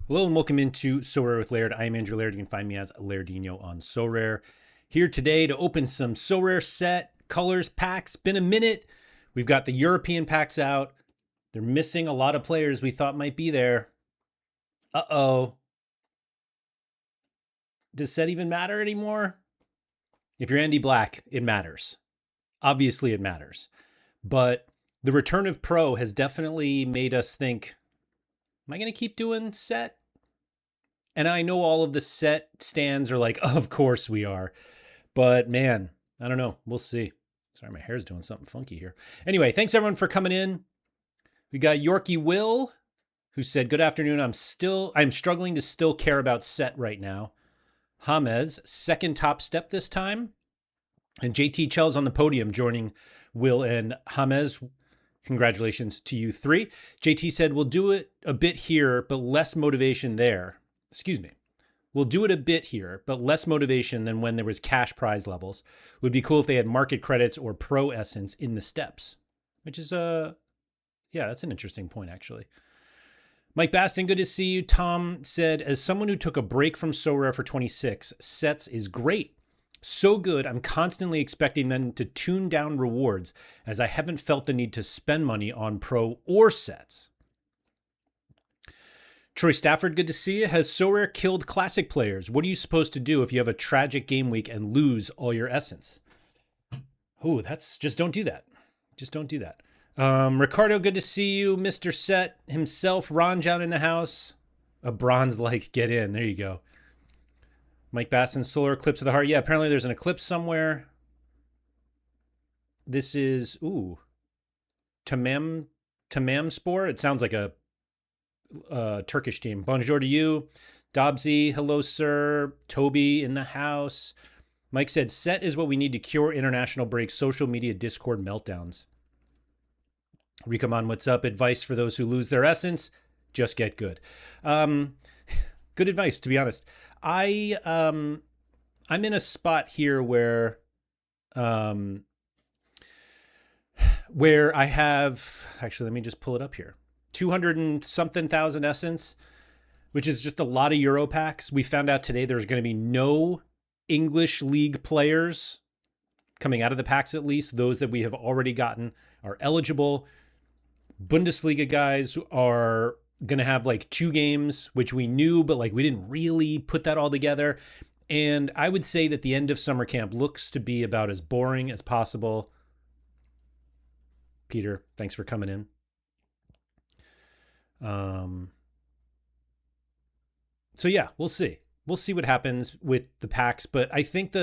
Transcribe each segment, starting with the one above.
Hello and welcome into Sorare with Laird. I am Andrew Laird. You can find me as Lairdino on Sorare. Here today to open some Sorare set colors packs. Been a minute. We've got the European packs out. They're missing a lot of players we thought might be there. Uh-oh. Does set even matter anymore? If you're Andy Black, it matters. Obviously it matters. But the return of Pro has definitely made us think, am I going to keep doing set? And I know all of the set stands are like, of course we are. But man, I don't know. We'll see. Sorry, my hair's doing something funky here. Anyway, thanks everyone for coming in. We got Yorkie Will, who said, good afternoon. I'm struggling to still care about set right now. Hamez, second top step this time. And JT Chell's on the podium joining Will and Hamez. Congratulations to you three. JT said, we'll do it a bit here, but less motivation there. Excuse me. We'll do it a bit here, but less motivation than when there was cash prize levels. Would be cool if they had market credits or pro essence in the steps, which is yeah, that's an interesting point actually. Mike Baston, good to see you. Tom said, as someone who took a break from Sorare for 26, sets is great. So good, I'm constantly expecting them to tune down rewards as I haven't felt the need to spend money on pro or sets. Troy Stafford, good to see you. Has Sorare killed classic players? What are you supposed to do if you have a tragic game week and lose all your essence? Oh, just don't do that. Just don't do that. Ricardo, good to see you. Mr. Set himself. Ron down in the house. A bronze-like get in. There you go. Mike Basson, solar eclipse of the heart. Yeah, apparently there's an eclipse somewhere. This is, Tamam Spore. It sounds like a Turkish team. Bonjour to you. Dobbsy, hello, sir. Toby in the house. Mike said, set is what we need to cure international breaks, social media Discord meltdowns. Rikaman, what's up? Advice for those who lose their essence, just get good. Good advice, to be honest. I'm in a spot here where I have, actually, let me just pull it up here. 200 and something thousand essence, which is just a lot of Euro packs. We found out today there's going to be no English league players coming out of the packs, at least. Those that we have already gotten are eligible. Bundesliga guys are going to have like 2 games, which we knew, but like we didn't really put that all together. And I would say that the end of summer camp looks to be about as boring as possible. Peter, thanks for coming in. So yeah, we'll see. We'll see what happens with the packs, but I think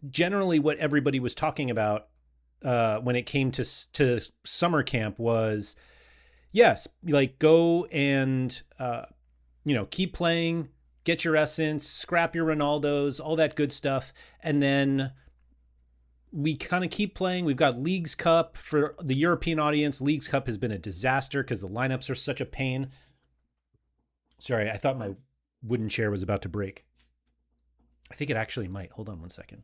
generally what everybody was talking about when it came to summer camp was, yes, like go and keep playing, get your essence, scrap your Ronaldos, all that good stuff, and then we kind of keep playing. We've got Leagues Cup for the European audience. Leagues Cup has been a disaster because the lineups are such a pain. Sorry, I thought my wooden chair was about to break. I think it actually might. Hold on one second.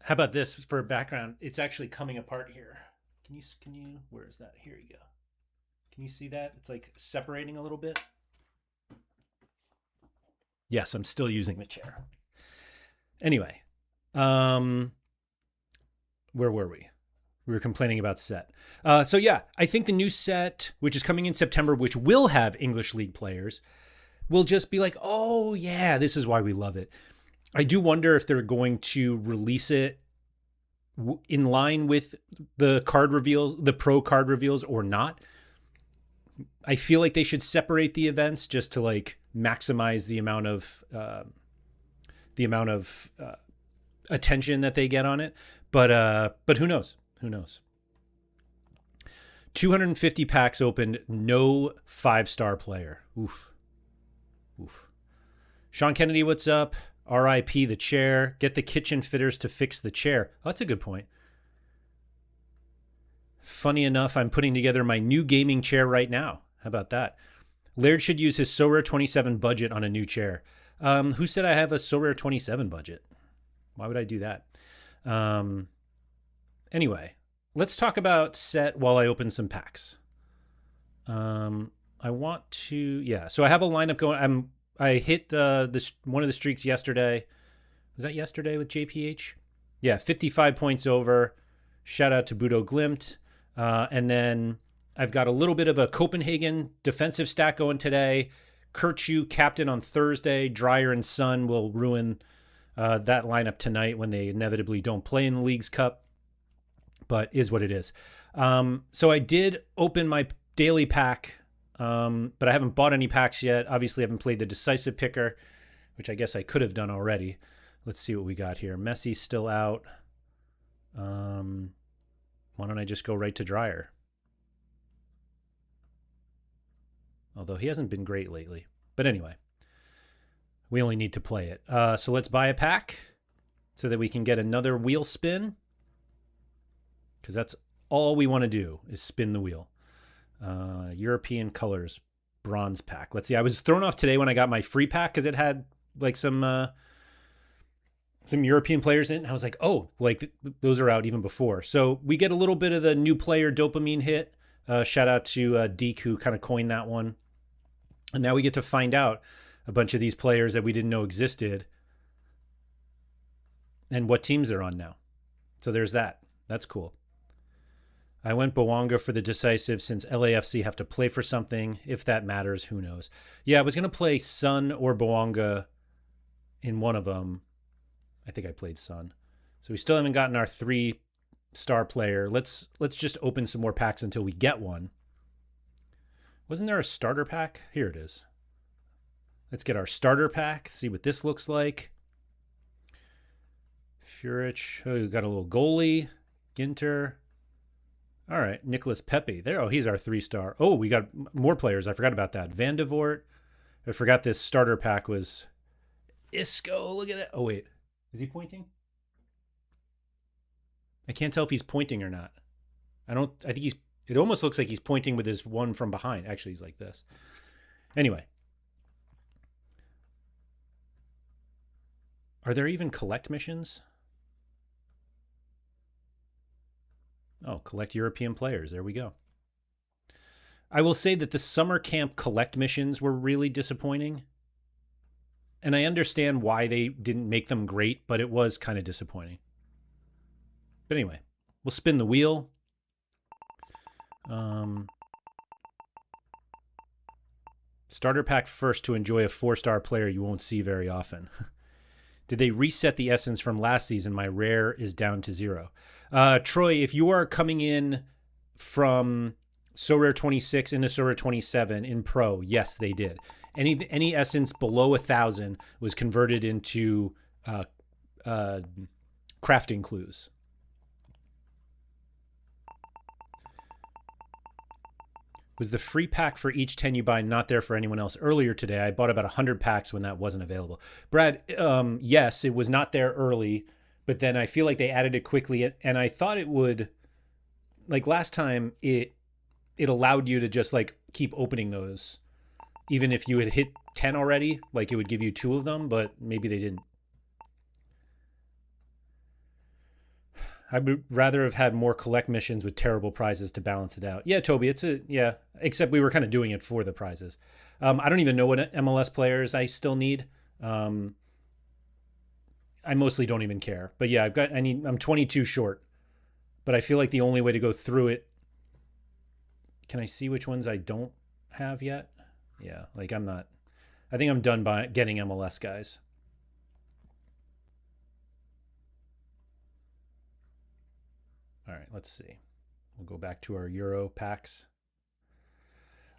How about this for background? It's actually coming apart here. Can you, where is that? Here you go. Can you see that? It's like separating a little bit. Yes, I'm still using the chair. Anyway, where were we? We were complaining about set. So yeah, I think the new set, which is coming in September, which will have English League players, will just be like, oh yeah, this is why we love it. I do wonder if they're going to release it in line with the card reveals, the pro card reveals, or not. I feel like they should separate the events just to like maximize the amount of attention that they get on it. But who knows? Who knows? 250 packs opened, no 5-star player. Oof. Sean Kennedy, what's up? RIP the chair. Get the kitchen fitters to fix the chair. Oh, that's a good point. Funny enough, I'm putting together my new gaming chair right now. How about that? Laird should use his Sorare 27 budget on a new chair. Who said I have a Sorare 27 budget? Why would I do that? Anyway, let's talk about set while I open some packs. I want to, yeah. So I have a lineup going. I hit this one of the streaks yesterday. Was that yesterday with JPH? Yeah, 55 points over. Shout out to Budo Glimt. And then I've got a little bit of a Copenhagen defensive stack going today. Kirchu captain on Thursday. Dreyer and Son will ruin that lineup tonight when they inevitably don't play in the Leagues Cup. But is what it is. So I did open my daily pack, but I haven't bought any packs yet. Obviously, I haven't played the decisive picker, which I guess I could have done already. Let's see what we got here. Messi's still out. Why don't I just go right to Dreyer? Although he hasn't been great lately. But anyway, we only need to play it. So let's buy a pack so that we can get another wheel spin. Because that's all we want to do is spin the wheel. European Colors bronze pack. Let's see. I was thrown off today when I got my free pack because it had like some European players in it. I was like, oh, like those are out even before. So we get a little bit of the new player dopamine hit. Shout out to Deke who kind of coined that one. And now we get to find out a bunch of these players that we didn't know existed and what teams they're on now. So there's that. That's cool. I went Bowanga for the decisive since LAFC have to play for something. If that matters, who knows? Yeah, I was going to play Sun or Bowanga in one of them. I think I played Sun. So we still haven't gotten our 3-star player. Let's just open some more packs until we get one. Wasn't there a starter pack? Here it is. Let's get our starter pack. See what this looks like. Furich. Oh, we got a little goalie. Ginter. All right, Nicholas Pepe. There, oh, he's our 3-star. Oh, we got more players. I forgot about that. Van de Voort. I forgot this starter pack was Isco. Look at that. Oh, wait. Is he pointing? I can't tell if he's pointing or not. I think he's, it almost looks like he's pointing with his one from behind. Actually, he's like this. Anyway. Are there even collect missions? Oh, collect European players. There we go. I will say that the summer camp collect missions were really disappointing. And I understand why they didn't make them great, but it was kind of disappointing. But anyway, we'll spin the wheel. Starter pack first to enjoy a 4-star player you won't see very often. Did they reset the essence from last season? My rare is down to 0. Troy, if you are coming in from Sorare 26 into Sorare 27 in Pro, yes, they did. Any essence below 1,000 was converted into crafting clues. Was the free pack for each 10 you buy not there for anyone else? Earlier today, I bought about 100 packs when that wasn't available. Brad, yes, it was not there early, but then I feel like they added it quickly, and I thought it would, like last time, it allowed you to just like keep opening those, even if you had hit 10 already, like it would give you 2 of them, but maybe they didn't. I would rather have had more collect missions with terrible prizes to balance it out. Yeah, Toby, yeah, except we were kind of doing it for the prizes. I don't even know what MLS players I still need. I mostly don't even care. But yeah, I'm 22 short. But I feel like the only way to go through it. Can I see which ones I don't have yet? Yeah, like I think I'm done by getting MLS guys. All right, let's see. We'll go back to our Euro packs.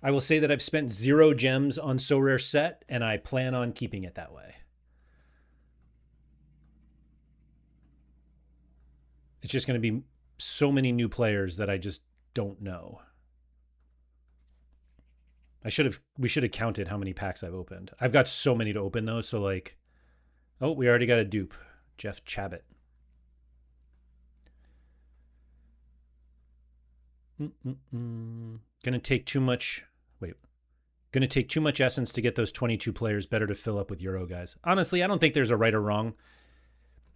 I will say that I've spent 0 gems on Sorare Set, and I plan on keeping it that way. It's just going to be so many new players that I just don't know. We should have counted how many packs I've opened. I've got so many to open though, so like, oh, we already got a dupe. Jeff Chabot. Gonna take too much essence to get those 22 players. Better to fill up with Euro guys. Honestly, I don't think there's a right or wrong.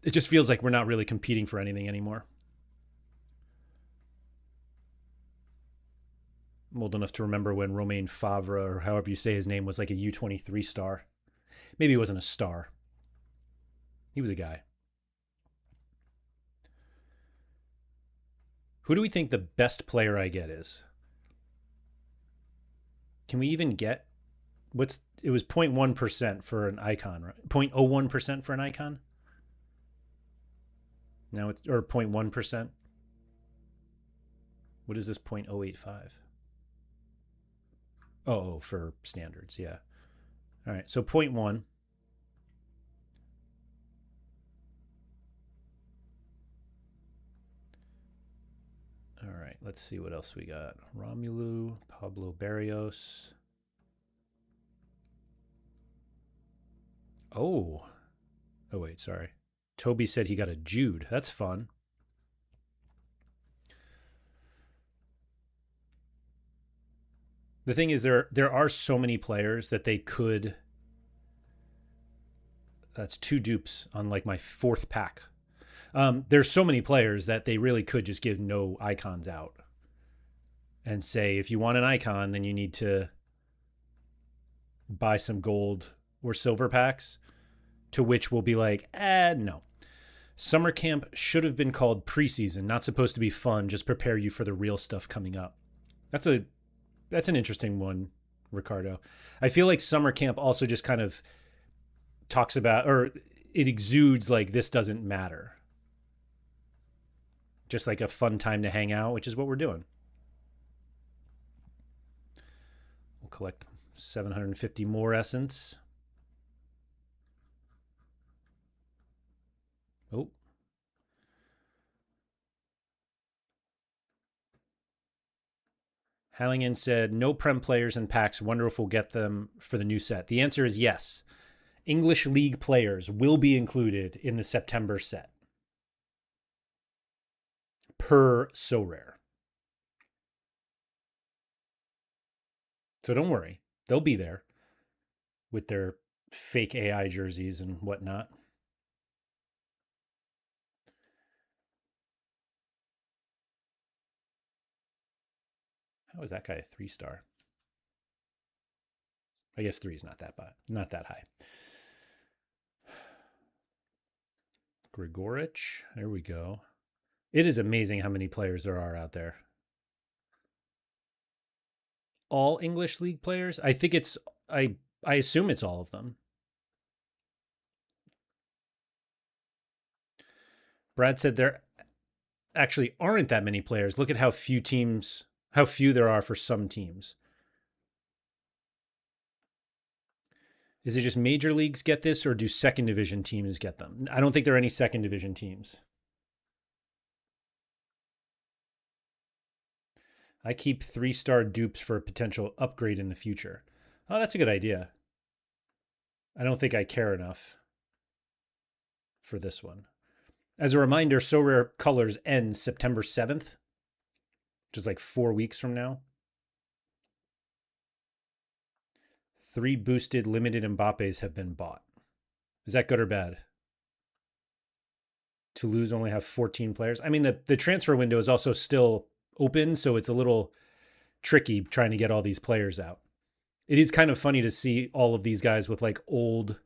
It just feels like we're not really competing for anything anymore. I'm old enough to remember when Romain Favre, or however you say his name, was like a U23 star. Maybe he wasn't a star. He was a guy. Who do we think the best player I get is? Can we even get it was 0.1% for an icon, right? 0.01% for an icon? Now it's, or 0.1%. What is this 0.085? Oh, for standards, yeah. All right, so 0.1. All right, let's see what else we got. Romelu, Pablo Barrios. Oh. Oh, wait, sorry. Toby said he got a Jude. That's fun. The thing is, there are so many players that they could. That's 2 dupes on like my 4th pack. There's so many players that they really could just give no icons out and say, if you want an icon, then you need to buy some gold or silver packs, to which we'll be like, no. Summer camp should have been called preseason, not supposed to be fun, just prepare you for the real stuff coming up. That's an interesting one, Ricardo. I feel like summer camp also just kind of talks about, or it exudes like this doesn't matter. Just like a fun time to hang out, which is what we're doing. We'll collect 750 more essence. Oh. Halligan said, no Prem players and packs. Wonder if we'll get them for the new set. The answer is yes. English League players will be included in the September set. Per Sorare. So don't worry. They'll be there with their fake AI jerseys and whatnot. How is that guy a 3-star? I guess 3 is not that bad, not that high. Grigorich, there we go. It is amazing how many players there are out there. All English League players? I think it's, I assume it's all of them. Brad said there actually aren't that many players. Look at how few there are for some teams. Is it just major leagues get this, or do second division teams get them? I don't think there are any second division teams. I keep 3-star dupes for a potential upgrade in the future. Oh, that's a good idea. I don't think I care enough for this one. As a reminder, Sorare Colors ends September 7th, which is like 4 weeks from now. 3 boosted limited Mbappes have been bought. Is that good or bad? Toulouse only have 14 players. I mean, the transfer window is also still open, so it's a little tricky trying to get all these players out. It is kind of funny to see all of these guys with like old,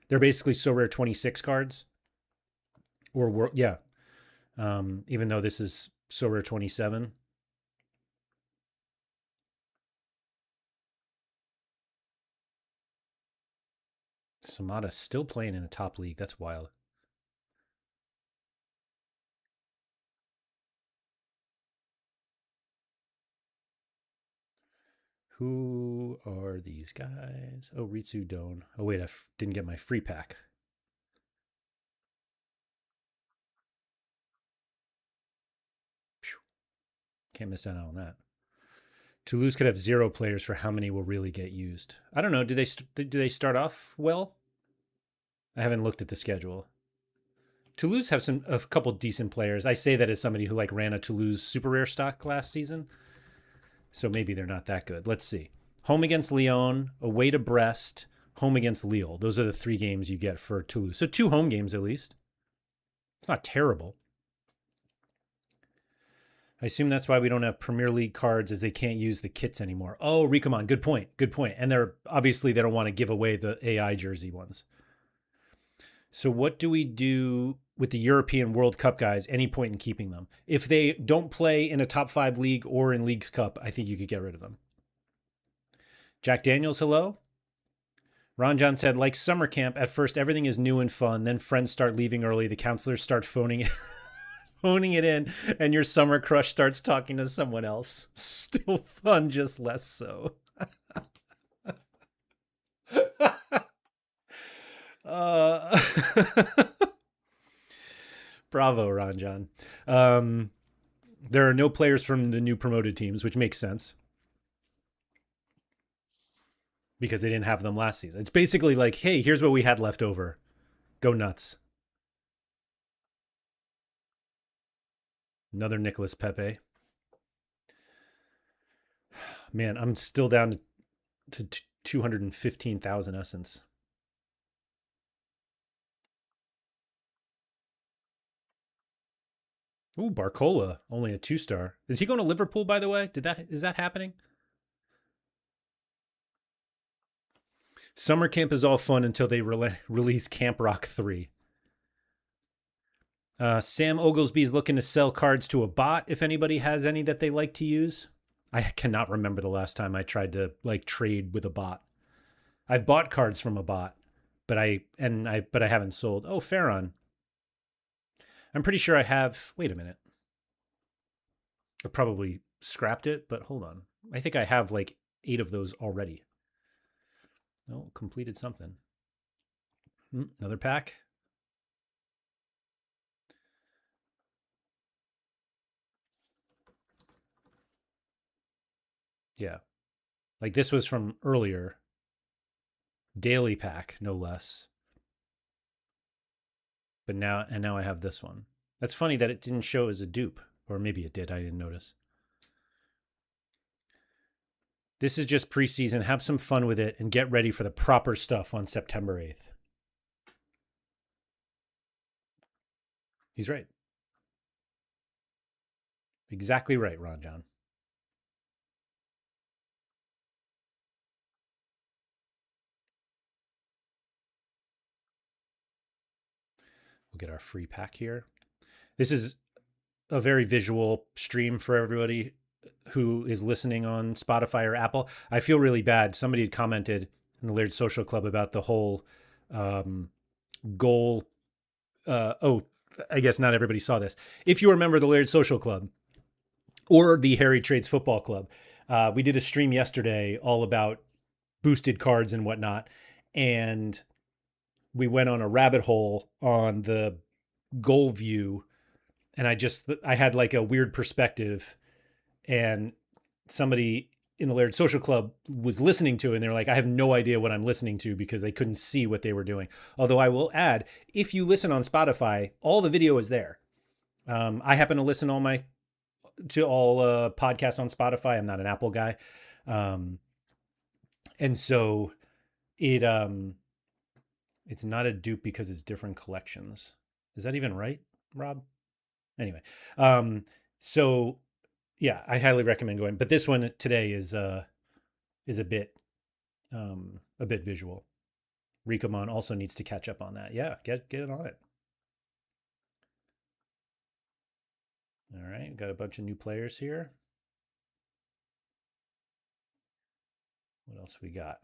they're basically Sorare 26 cards. Or, yeah. Even though this is Sorare 27. Samata still playing in a top league. That's wild. Who are these guys? Oh, Ritsu Don. Oh, wait, I didn't get my free pack. Can't miss out on that. Toulouse could have 0 players for how many will really get used. I don't know. Do they start off well? I haven't looked at the schedule. Toulouse have a couple decent players. I say that as somebody who like ran a Toulouse super rare stock last season. So maybe they're not that good. Let's see. Home against Lyon, away to Brest, home against Lille. Those are the 3 games you get for Toulouse. So 2 home games at least. It's not terrible. I assume that's why we don't have Premier League cards, as they can't use the kits anymore. Oh, Ricamon, good point. Good point. And they're obviously they don't want to give away the AI jersey ones. So what do we do with the European World Cup guys? Any point in keeping them? If they don't play in a top 5 league or in Leagues Cup, I think you could get rid of them. Jack Daniels, hello. Ron John said, like summer camp, at first everything is new and fun. Then friends start leaving early. The counselors start phoning it in, and your summer crush starts talking to someone else. Still fun, just less so. uh, Bravo, Ron John. There are no players from the new promoted teams, which makes sense because they didn't have them last season. It's basically like, hey, here's what we had left over. Go nuts. Another Nicholas Pepe. Man, I'm still down to 215,000 essence. Ooh, Barcola, only a 2-star. Is he going to Liverpool, by the way? Is that happening? Summer camp is all fun until they release Camp Rock 3. Sam Oglesby is looking to sell cards to a bot. If anybody has any that they like to use, I cannot remember the last time I tried to like trade with a bot. I've bought cards from a bot, but I haven't sold. Oh, Farron. I'm pretty sure I have. Wait a minute. I probably scrapped it, but hold on. I think I have like 8 of those already. Oh, completed something. Another pack. Yeah. Like this was from earlier. Daily pack, no less. But now I have this one. That's funny that it didn't show as a dupe. Or maybe it did. I didn't notice. This is just preseason. Have some fun with it and get ready for the proper stuff on September 8th. He's right. Exactly right, Ron John. We'll get our free pack here. This is a very visual stream for everybody who is listening on Spotify or Apple. I feel really bad. Somebody had commented in the Laird Social Club about the whole goal. I guess not everybody saw this. If you remember the Laird Social Club or the Harry Trades Football Club, we did a stream yesterday all about boosted cards and whatnot. And we went on a rabbit hole on the goal view. And I had like a weird perspective, and somebody in the Laird Social Club was listening to it, and they're like, I have no idea what I'm listening to because they couldn't see what they were doing. Although I will add, if you listen on Spotify, all the video is there. I happen to listen to all podcasts on Spotify. I'm not an Apple guy. And so it's not a dupe because it's different collections. Is that even right, Rob? Anyway, so yeah, I highly recommend going. But this one today is a bit visual. Ricamon also needs to catch up on that. Yeah, get on it. All right, got a bunch of new players here. What else we got?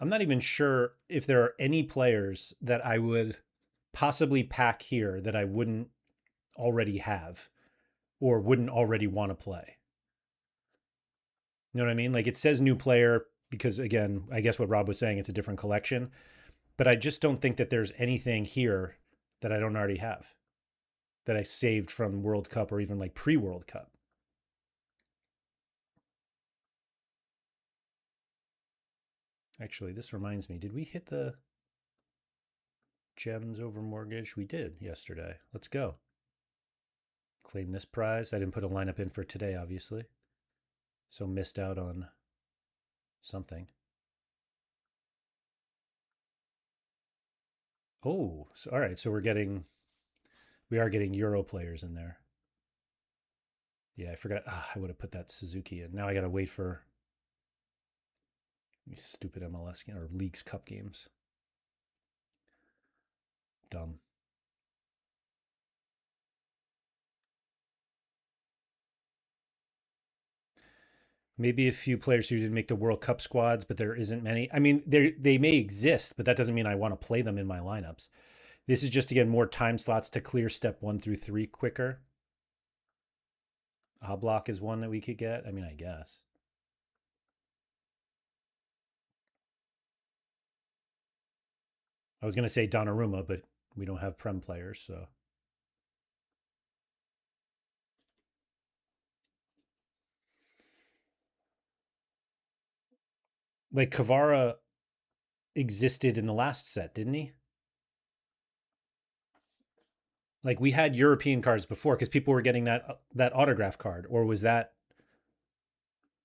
I'm not even sure if there are any players that I would possibly pack here that I wouldn't already have or wouldn't already want to play. You know what I mean? Like it says new player because, again, I guess what Rob was saying, it's a different collection. But I just don't think that there's anything here that I don't already have that I saved from World Cup or even like pre-World Cup. Actually, this reminds me, did we hit the gems over mortgage? We did yesterday. Let's go. Claim this prize. I didn't put a lineup in for today, obviously. So missed out on something. Oh, so, all right. So we are getting Euro players in there. Yeah, I forgot. I would have put that Suzuki in. Now I got to wait for these stupid MLS or Leagues Cup games. Dumb. Maybe a few players who didn't make the World Cup squads, but there isn't many. I mean, they may exist, but that doesn't mean I want to play them in my lineups. This is just to get more time slots to clear step 1 through 3 quicker. Block is one that we could get. I mean, I guess. I was going to say Donnarumma, but we don't have Prem players, so. Like Kavara existed in the last set, didn't he? Like we had European cards before because people were getting that autograph card, or was that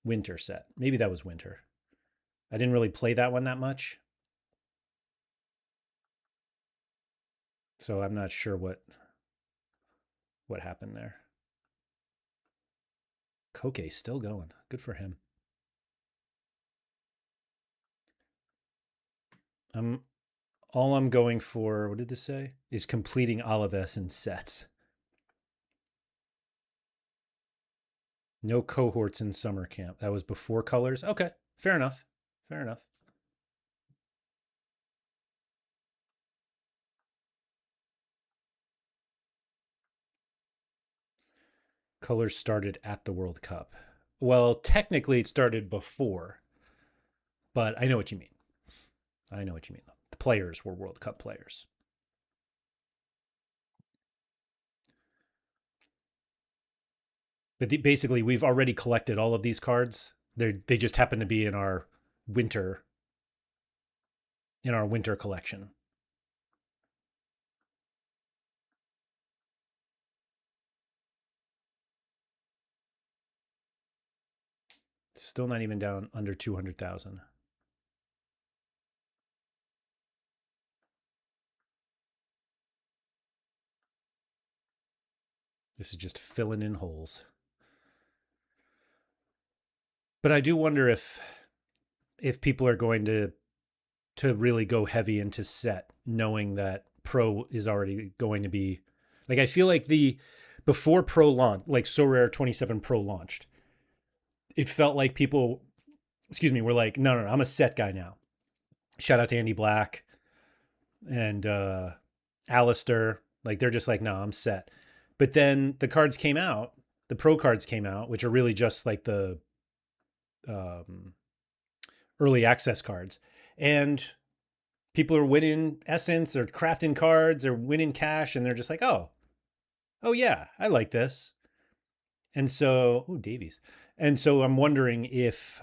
winter set? Maybe that was winter. I didn't really play that one that much, so I'm not sure what happened there. Koke still going. Good for him. All I'm going for, what did this say? Is completing Alaves in sets. No cohorts in summer camp. That was before colors. Okay, fair enough. Fair enough. Colors started at the World Cup. Well, technically it started before, but I know what you mean. I know what you mean. The players were World Cup players. But basically, we've already collected all of these cards. They just happen to be winter in our winter collection. Still not even down under 200,000. This is just filling in holes. But I do wonder if people are going to really go heavy into set, knowing that Pro is already going to be like, I feel like before Pro launch, like Sorare 27 Pro launched, it felt like people, were like, no, I'm a set guy now. Shout out to Andy Black and Alistair. Like they're just like, no, I'm set. But then the cards came out, the Pro cards came out, which are really just like the early access cards. And people are winning essence or crafting cards or winning cash, and they're just like, oh yeah, I like this. And so, Davies. And so I'm wondering if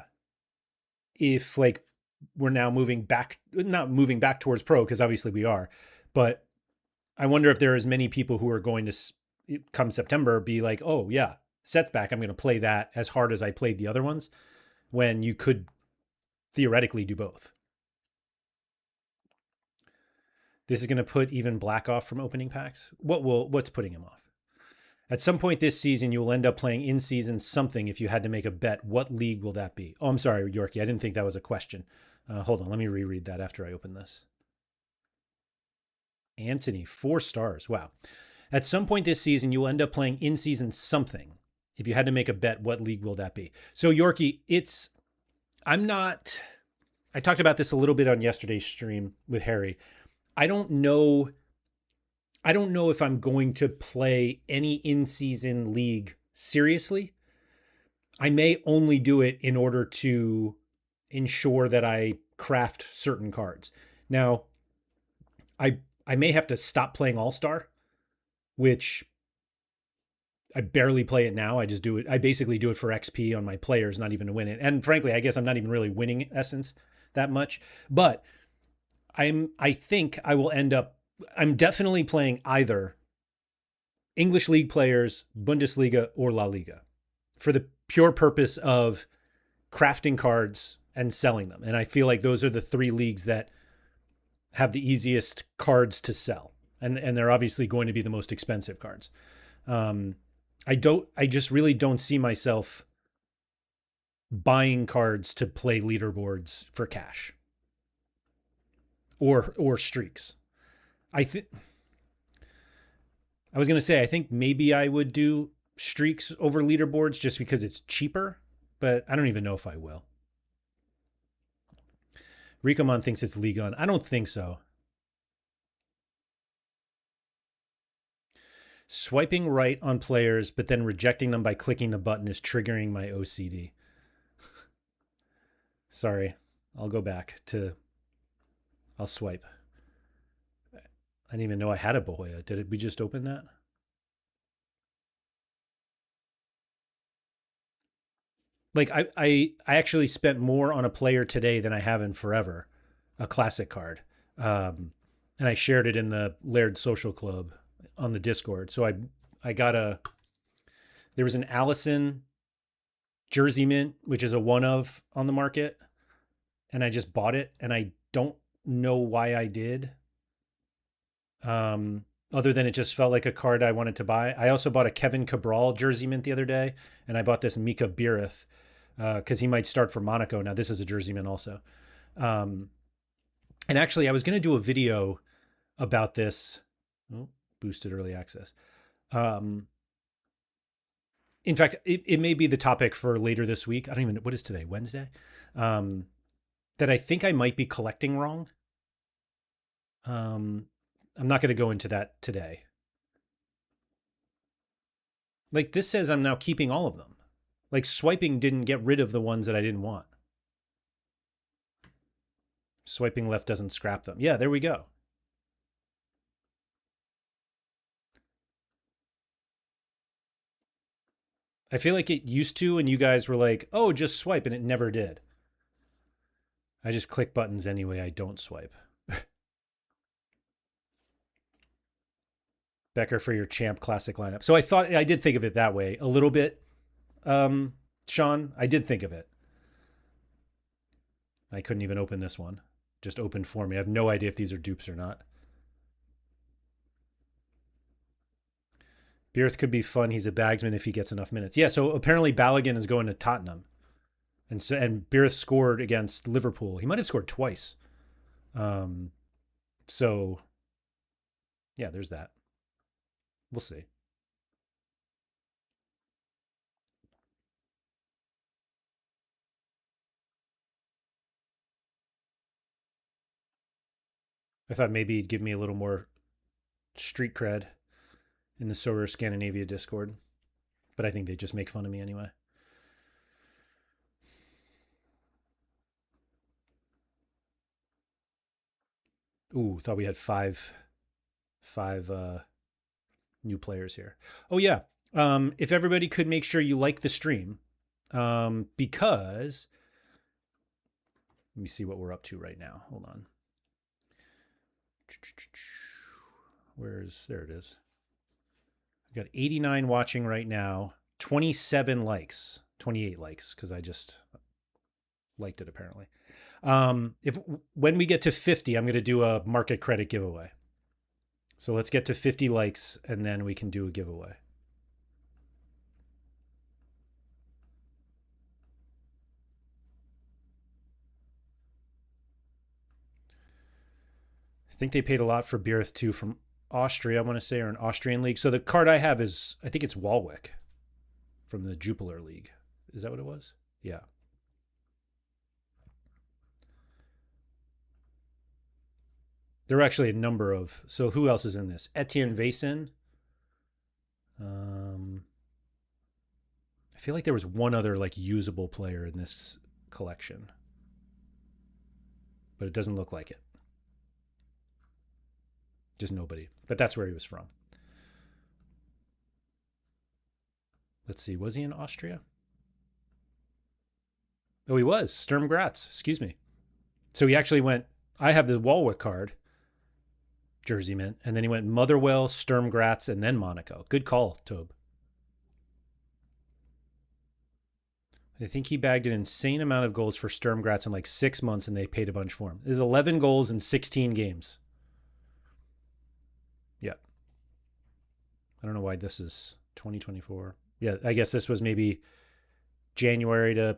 like we're now not moving back towards Pro, because obviously we are, but I wonder if there are as many people who are going to come September be like, oh yeah, sets back. I'm going to play that as hard as I played the other ones, when you could theoretically do both. This is going to put even Black off from opening packs. What's putting him off? At some point this season, you will end up playing in season something. If you had to make a bet, what league will that be? Oh, I'm sorry, Yorkie. I didn't think that was a question. Hold on. Let me reread that after I open this. Anthony, 4 stars. Wow. At some point this season, you will end up playing in season something. If you had to make a bet, what league will that be? So Yorkie, I talked about this a little bit on yesterday's stream with Harry. I don't know if I'm going to play any in-season league seriously. I may only do it in order to ensure that I craft certain cards. Now, I may have to stop playing All-Star, which I barely play it now. I just do it. I basically do it for XP on my players, not even to win it. And frankly, I guess I'm not even really winning Essence that much. But I think I will end up, I'm definitely playing either English league players, Bundesliga, or La Liga for the pure purpose of crafting cards and selling them. And I feel like those are the 3 leagues that have the easiest cards to sell, and they're obviously going to be the most expensive cards. I just really don't see myself buying cards to play leaderboards for cash or streaks. I think I was going to say I think maybe I would do streaks over leaderboards just because it's cheaper, but I don't even know if I will. Rikomon thinks it's League On. I don't think so. Swiping right on players, but then rejecting them by clicking the button is triggering my OCD. Sorry, I'll go back to... I'll swipe. I didn't even know I had a Bahoya. Did we just open that? Like I actually spent more on a player today than I have in forever, a classic card, and I shared it in the Laird Social Club on the Discord. So I got there was an Allison Jersey Mint, which is a one of on the market, and I just bought it, and I don't know why I did. Other than it just felt like a card I wanted to buy. I also bought a Kevin Cabral Jersey Mint the other day, and I bought this Mika Biereth because he might start for Monaco. Now, this is a Jersey Mint also. And actually, I was going to do a video about this. Oh, boosted early access. In fact, it may be the topic for later this week. I don't even know. What is today? Wednesday? That I think I might be collecting wrong. I'm not going to go into that today. Like this says I'm now keeping all of them. Like swiping didn't get rid of the ones that I didn't want. Swiping left doesn't scrap them. Yeah, there we go. I feel like it used to, and you guys were like, oh, just swipe, and it never did. I just click buttons anyway. I don't swipe. Becker for your champ classic lineup. So I did think of it that way a little bit. Sean, I did think of it. I couldn't even open this one. Just opened for me. I have no idea if these are dupes or not. Bierth could be fun. He's a bagsman if he gets enough minutes. Yeah, so apparently Balogun is going to Tottenham. And Bierth scored against Liverpool. He might have scored twice. So yeah, there's that. We'll see. I thought maybe he'd give me a little more street cred in the Sorare Scandinavia Discord, but I think they just make fun of me anyway. Ooh, thought we had five new players here. Oh yeah. If everybody could make sure you like the stream, because let me see what we're up to right now. Hold on. There it is. I've got 89 watching right now, 27 likes, 28 likes, because I just liked it apparently. When we get to 50, I'm going to do a market credit giveaway. So let's get to 50 likes and then we can do a giveaway. I think they paid a lot for Bierth too from Austria, I want to say, or an Austrian league. So the card I have is, I think it's Walwick from the Jupiler League. Is that what it was? Yeah. There are actually a number of, so who else is in this? Etienne Vason. I feel like there was one other like usable player in this collection, but it doesn't look like it. Just nobody, but that's where he was from. Let's see, was he in Austria? Oh, he was. Sturm Graz, excuse me. So he actually went, I have the Walwick card, Jersey Mint, and then he went Motherwell, Sturm Graz, and then Monaco. Good call, Tobe. I think he bagged an insane amount of goals for Sturm Graz in like 6 months, and they paid a bunch for him. There's 11 goals in 16 games. Yeah. I don't know why this is 2024. Yeah, I guess this was maybe January to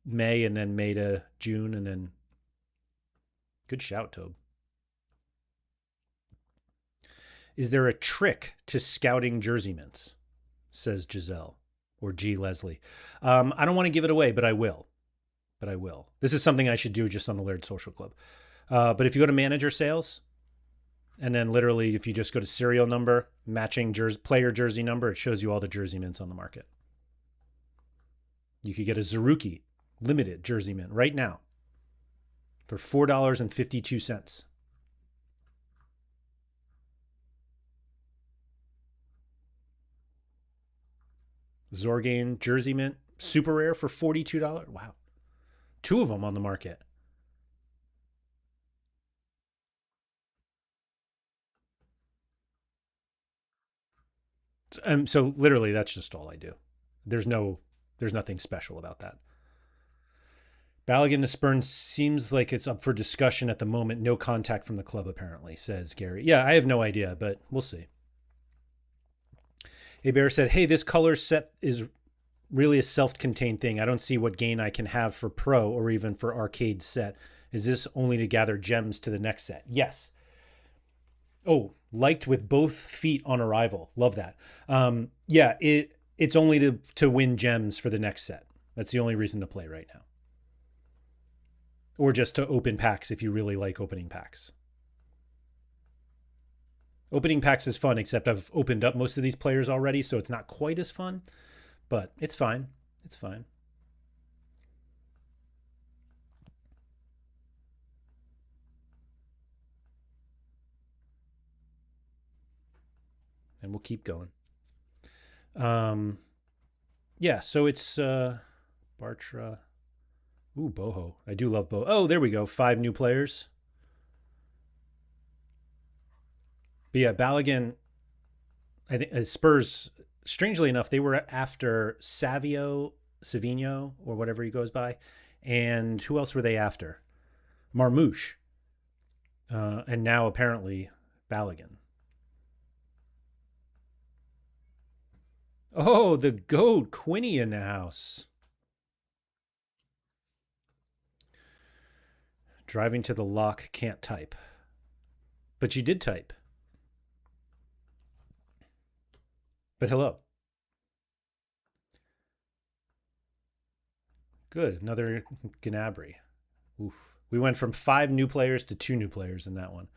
May, and then May to June, and then good shout, Tobe. Is there a trick to scouting jersey mints? Says Giselle or G. Leslie. I don't want to give it away, but I will. This is something I should do just on the Laird Social Club. But if you go to manager sales, and then literally if you just go to serial number, matching player jersey number, it shows you all the jersey mints on the market. You could get a Zaruki limited jersey mint right now for $4.52. Zorgain jersey mint super rare for $42. Wow. 2 of them on the market. So literally that's just all I do. There's nothing special about that. Balogun to Spurn seems like it's up for discussion at the moment. No contact from the club, apparently, says Gary. Yeah, I have no idea, but we'll see. A Bear said, hey, this color set is really a self-contained thing. I don't see what gain I can have for Pro or even for Arcade set. Is this only to gather gems to the next set? Yes. Oh, liked with both feet on arrival. Love that. Yeah, it's only to win gems for the next set. That's the only reason to play right now. Or just to open packs if you really like opening packs. Opening packs is fun, except I've opened up most of these players already, so it's not quite as fun. But it's fine. It's fine. And we'll keep going. Yeah, so it's Bartra. Ooh, Boho. I do love Boho. Oh, there we go. 5 new players. But yeah, Balogun, I think Spurs, strangely enough, they were after Savino, or whatever he goes by. And who else were they after? Marmouche. And now apparently Balogun. Oh, the GOAT, Quinny in the house. Driving to the lock, can't type. But you did type. But hello. Good, another Gnabry. Oof. We went from 5 new players to 2 new players in that one.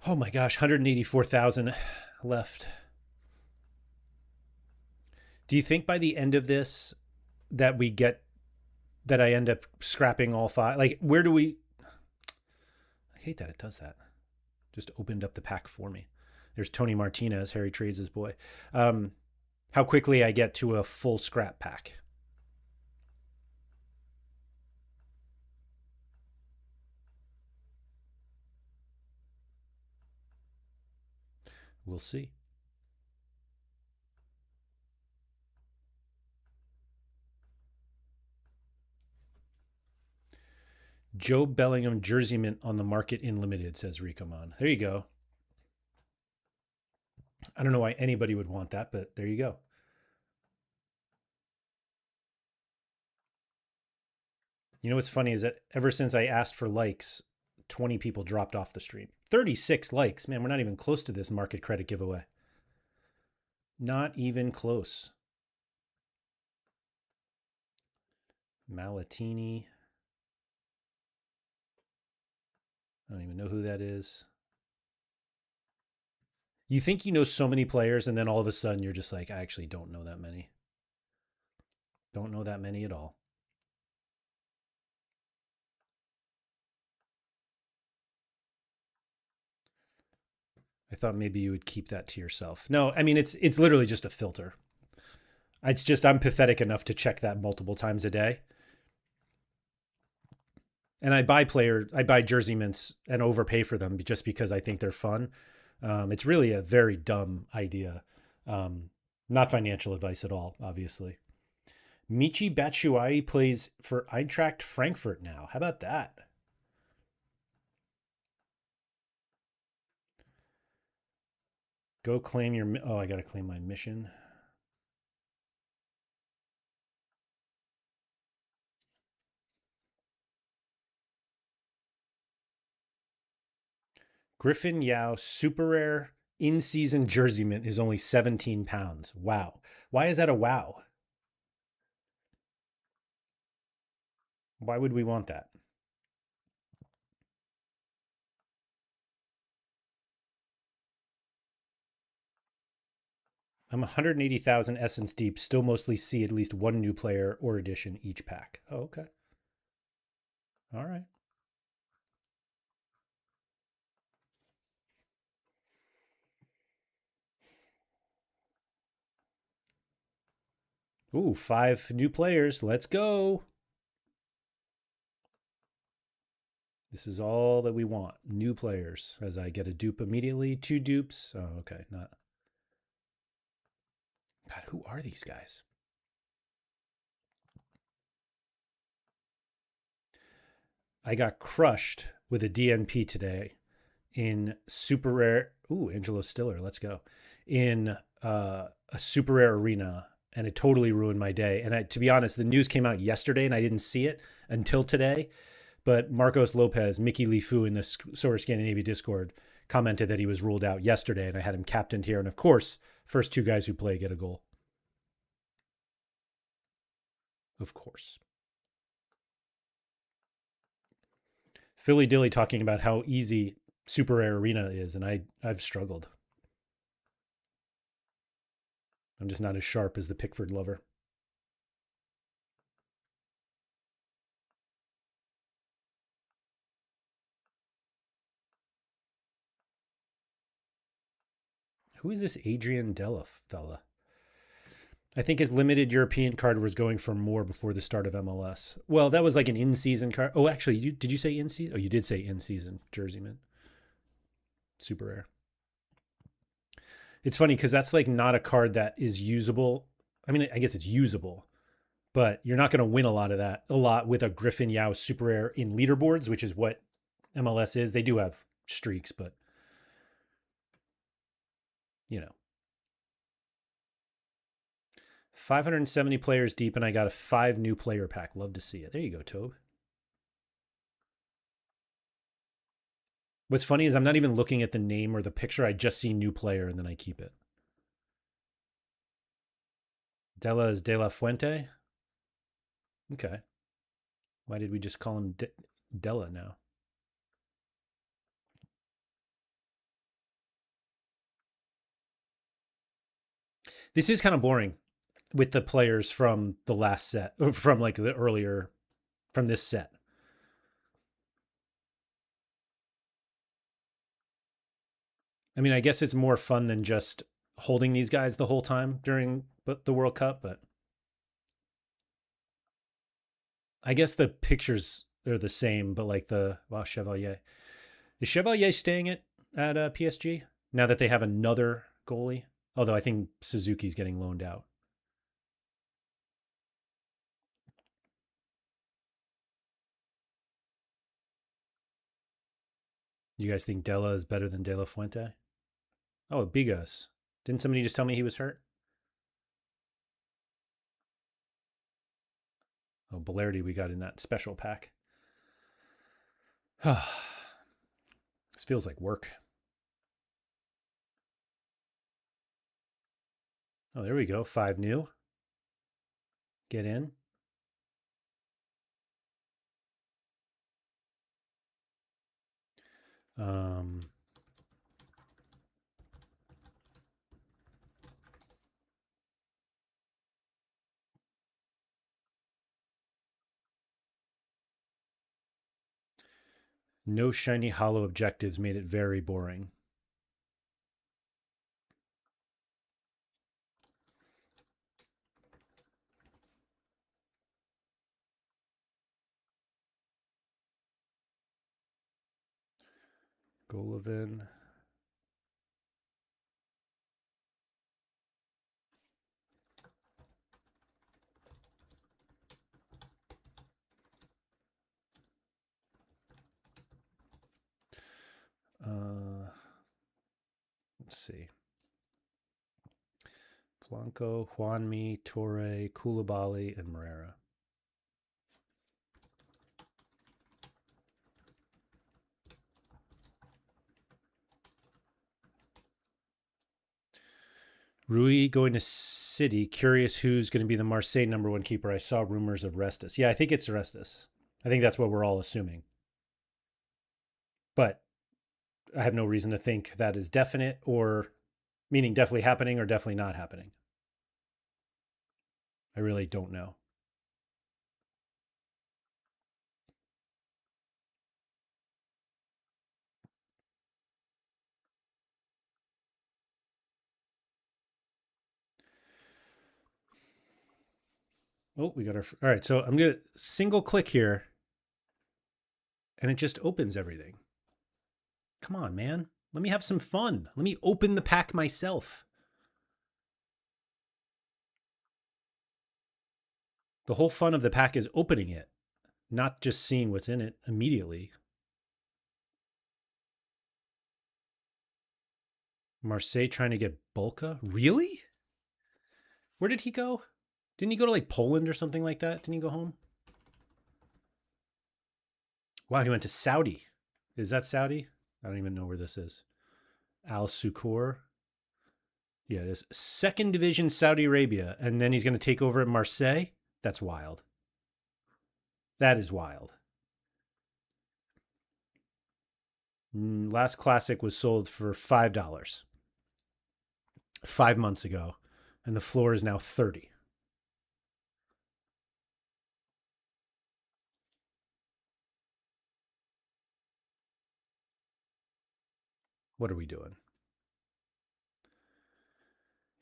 Oh my gosh, 184,000 left. Do you think by the end of this that I end up scrapping all 5? Like, where do we... I hate that it does that. Just opened up the pack for me. There's Tony Martinez, Harry Trades his boy. How quickly I get to a full scrap pack. We'll see. Joe Bellingham jersey mint on the market in limited, says Ricomon. There you go. I don't know why anybody would want that, but there you go. You know what's funny is that ever since I asked for likes, 20 people dropped off the stream. 36 likes. Man, we're not even close to this market credit giveaway. Not even close. Malatini. I don't even know who that is. You think you know so many players, and then all of a sudden you're just like, I actually don't know that many. Don't know that many at all. I thought maybe you would keep that to yourself. No, I mean, it's literally just a filter. It's just I'm pathetic enough to check that multiple times a day. And I buy jersey mints and overpay for them just because I think they're fun. It's really a very dumb idea. Not financial advice at all, obviously. Michi Batshuayi plays for Eintracht Frankfurt now. How about that? Go claim your... Oh, I got to claim my mission. Griffin Yao Super Rare in-season jersey mint is only 17 pounds. Wow. Why is that a wow? Why would we want that? I'm 180,000 essence deep, still mostly see at least one new player or edition each pack. Oh, okay. All right. Ooh, 5 new players. Let's go. This is all that we want. New players. As I get a dupe immediately. 2 dupes. Oh, okay. Not. God, who are these guys? I got crushed with a DNP today in super rare. Ooh, Angelo Stiller. Let's go. In a super rare arena. And it totally ruined my day. And to be honest, the news came out yesterday and I didn't see it until today. But Marcos Lopez, Mickey Lee Fu in the Sorare Scandinavia Discord commented that he was ruled out yesterday, and I had him captained here. And of course, first 2 guys who play get a goal. Of course. Philly Dilly talking about how easy Super Rare Arena is, and I've struggled. I'm just not as sharp as the Pickford lover. Who is this Adrian Della fella? I think his limited European card was going for more before the start of MLS. Well, that was like an in-season card. Oh, actually, did you say in-season? Oh, you did say in-season jersey mint. Super rare. It's funny because that's like not a card that is usable. I mean, I guess it's usable, but you're not going to win a lot with a Griffin Yao super rare in leaderboards, which is what MLS is. They do have streaks, but you know, 570 players deep, and I got a 5 new player pack. Love to see it. There you go, Tobe. What's funny is I'm not even looking at the name or the picture. I just see new player and then I keep it. Della is De La Fuente. Okay. Why did we just call him Della now? This is kind of boring with the players from the last set, from like the earlier, from this set. I mean, I guess it's more fun than just holding these guys the whole time during the World Cup, but I guess the pictures are the same, but like wow, Chevalier. Is Chevalier staying at PSG now that they have another goalie? Although I think Suzuki's getting loaned out. You guys think Della is better than De La Fuente? Oh, Bigas. Didn't somebody just tell me he was hurt? Oh, Laird we got in that special pack. This feels like work. Oh, there we go. 5 new. Get in. Um, no shiny hollow objectives made it very boring. Golovin. see. Blanco, Juanmi, Torre, Koulibaly, and Moreira. Rui going to City. Curious who's going to be the Marseille #1 keeper. I saw rumors of Restus. Yeah, I think it's Restus. I think that's what we're all assuming. But I have no reason to think that is definite, or meaning definitely happening or definitely not happening. I really don't know. Oh, we got our... All right, so I'm going to single click here, and it just opens everything. Come on, man. Let me have some fun. Let me open the pack myself. The whole fun of the pack is opening it, not just seeing what's in it immediately. Marseille trying to get Bulka? Really? Where did he go? Didn't he go to like Poland or something like that? Didn't he go home? Wow, he went to Saudi. Is that Saudi? I don't even know where this is. Al Sukour. Yeah, it is. Second division Saudi Arabia. And then he's going to take over at Marseille? That's wild. That is wild. Last Classic was sold for $5 5 months ago. And the floor is now 30. What are we doing?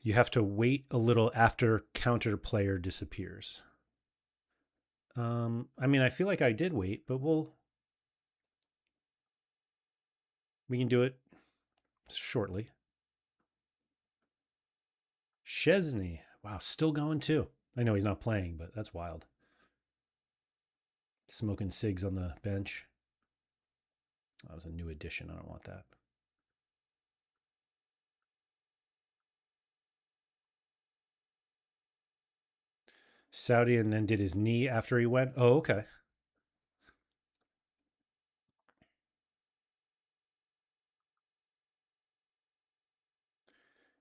You have to wait a little after counter player disappears. I mean, I feel like I did wait, but we can do it shortly. Chesney. Wow, still going too. I know he's not playing, but that's wild. Smoking cigs on the bench. That was a new addition. I don't want that. Saudi and then did his knee after he went. Oh, okay.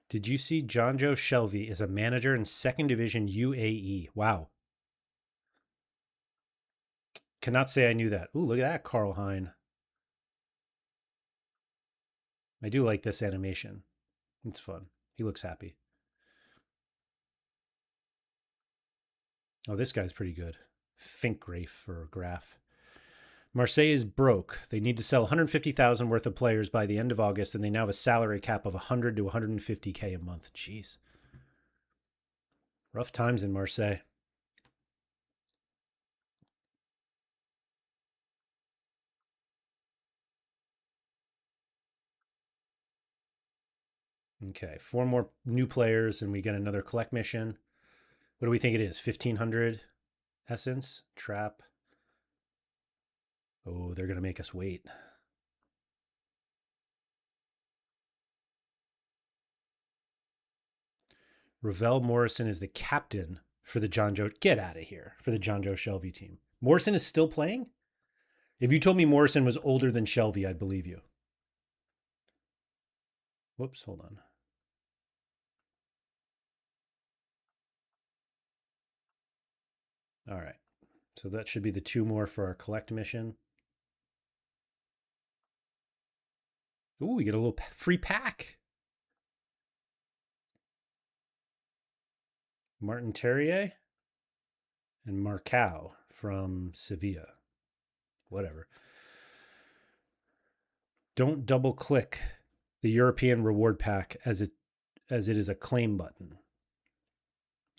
Did you see Jonjo Shelvey is a manager in second division UAE? Wow. Cannot say I knew that. Ooh, look at that, Carl Hein. I do like this animation. It's fun. He looks happy. Oh, this guy's pretty good. Finkgrafe for Graf. Marseille is broke. They need to sell 150,000 worth of players by the end of August, and they now have a salary cap of 100 to 150K a month. Jeez. Rough times in Marseille. Okay, 4 more new players, and we get another collect mission. What do we think it is? 1,500 essence? Trap. Oh, they're going to make us wait. Ravel Morrison is the captain for the Jonjo. Get out of here. For the Jonjo Shelvey team. Morrison is still playing? If you told me Morrison was older than Shelvey, I'd believe you. Whoops, hold on. All right. So that should be the 2 more for our collect mission. Ooh, we get a little free pack. Martin Terrier and Marcao from Sevilla. Whatever. Don't double click the European reward pack as it is a claim button.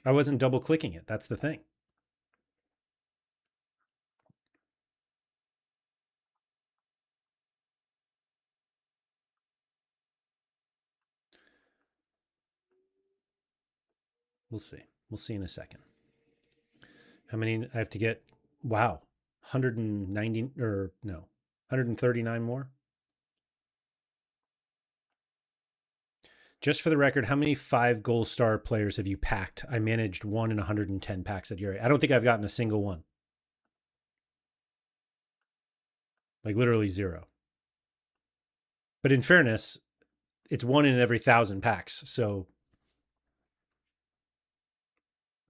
I wasn't double clicking it. That's the thing. We'll see. We'll see in a second. How many I have to get? Wow. 190 or no, 139 more. Just for the record, how many 5 gold star players have you packed? I managed 1 in 110 packs at your. I don't think I've gotten a single one. Like literally 0. But in fairness, it's 1 in every 1,000 packs. So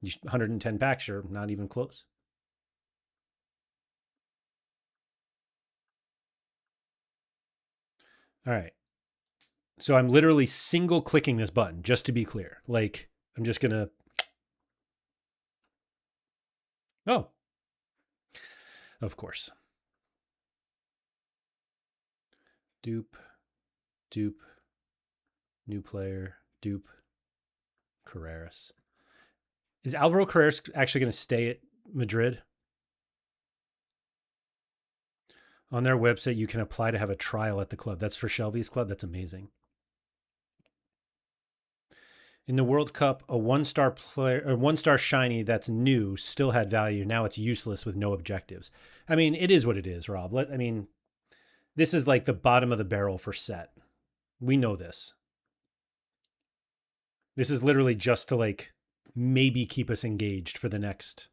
110 packs are not even close. All right. So I'm literally single clicking this button, just to be clear. Like, I'm just going to. Oh, of course. Dupe, dupe, new player, dupe, Carreras. Is Alvaro Carreras actually going to stay at Madrid? On their website, you can apply to have a trial at the club. That's for Shelby's club. That's amazing. In the World Cup, a 1-star player or 1-star shiny that's new still had value. Now it's useless with no objectives. I mean, it is what it is, Rob. This is like the bottom of the barrel for set. We know this. This is literally just to like maybe keep us engaged for the next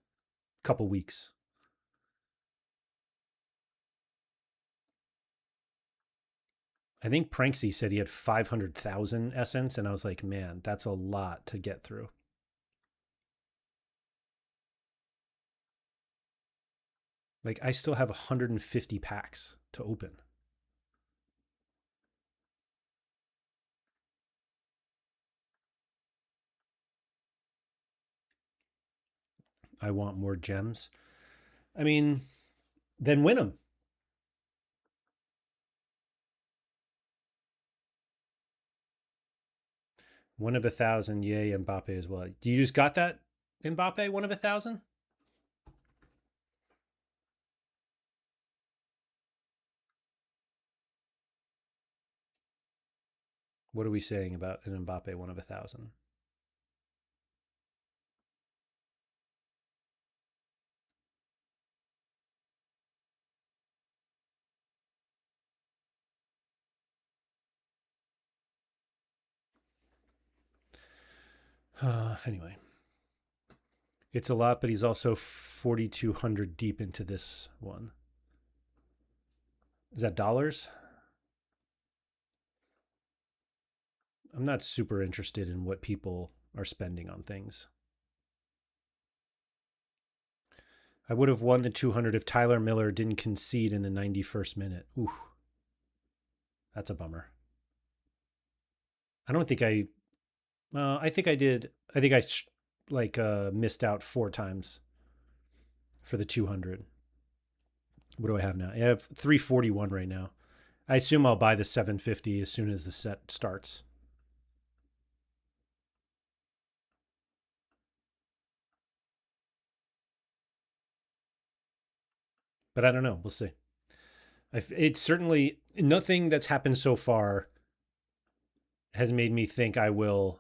couple weeks. I think Pranksy said he had 500,000 essence, and I was like, man, that's a lot to get through. Like, I still have 150 packs to open. I want more gems. I mean, then win them. One of 1,000, yay, Mbappe as well. You just got that, Mbappe, 1 of 1,000? What are we saying about an Mbappe 1 of 1,000? Anyway, it's a lot, but he's also 4,200 deep into this one. Is that dollars? I'm not super interested in what people are spending on things. I would have won the 200 if Tyler Miller didn't concede in the 91st minute. Ooh, that's a bummer. I don't think I think I did. I think I missed out 4 times for the 200. What do I have now? I have 341 right now. I assume I'll buy the 750 as soon as the set starts. But I don't know. We'll see. It's certainly nothing that's happened so far has made me think I will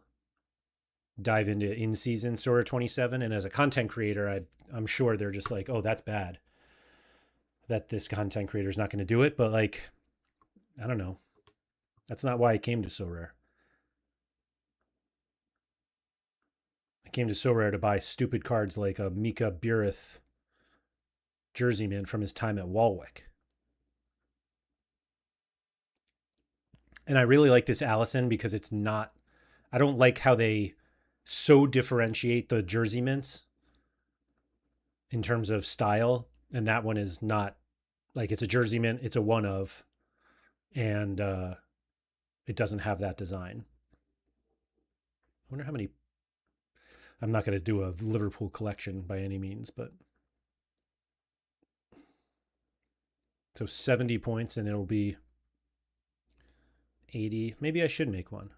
dive into in-season Sorare 27. And as a content creator, I'm sure they're just like, oh, that's bad that this content creator is not going to do it. But like, I don't know. That's not why I came to Sorare. I came to Sorare to buy stupid cards like a Mika Burith jerseyman from his time at Walwick. And I really like this Allison because it's not, I don't like how they so differentiate the jersey mints in terms of style. And that one is not like it's a jersey mint, it's a one of, and it doesn't have that design. I wonder how many. I'm not going to do a Liverpool collection by any means, but so 70 points and it'll be 80. Maybe I should make one.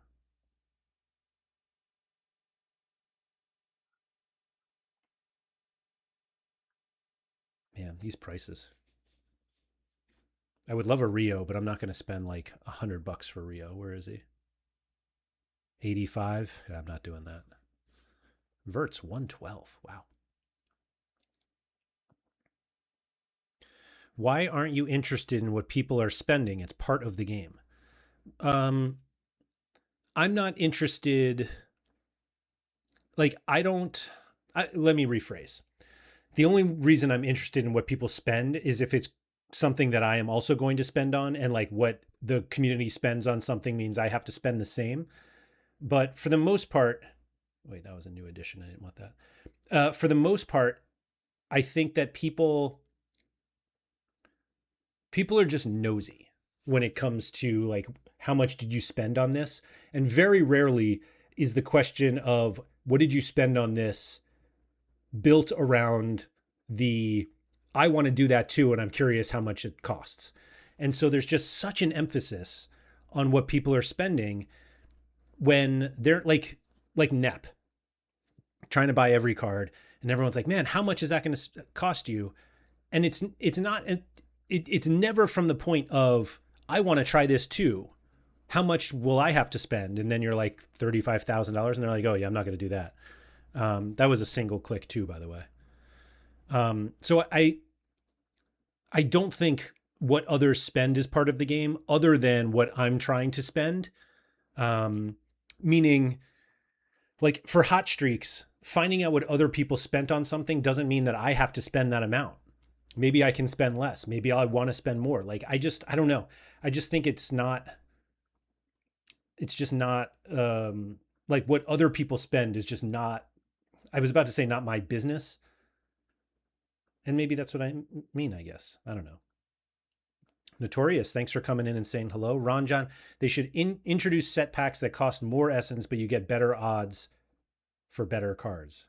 Man, these prices. I would love a Rio, but I'm not going to spend like $100 for Rio. Where is he? 85. Yeah, I'm not doing that. Verts 112. Wow. Why aren't you interested in what people are spending? It's part of the game. I'm not interested. Like, let me rephrase. The only reason I'm interested in what people spend is if it's something that I am also going to spend on, and like what the community spends on something means I have to spend the same. But for the most part, wait, that was a new edition. I didn't want that. For the most part, I think that people are just nosy when it comes to like, how much did you spend on this? And very rarely is the question of what did you spend on this built around the I want to do that too, and I'm curious how much it costs. And so there's just such an emphasis on what people are spending when they're like NEP trying to buy every card, and everyone's like, man, how much is that going to cost you? And it's not it's never from the point of I want to try this too. How much will I have to spend? And then you're like $35,000, and they're like, oh yeah, I'm not going to do that. That was a single click too, by the way. So I don't think what others spend is part of the game, other than what I'm trying to spend. Meaning, like for hot streaks, finding out what other people spent on something doesn't mean that I have to spend that amount. Maybe I can spend less. Maybe I want to spend more. Like I don't know. I just think it's just not like what other people spend is just not, I was about to say not my business. And maybe that's what I mean, I guess. I don't know. Notorious, thanks for coming in and saying hello. Ron John, they should introduce set packs that cost more essence, but you get better odds for better cards.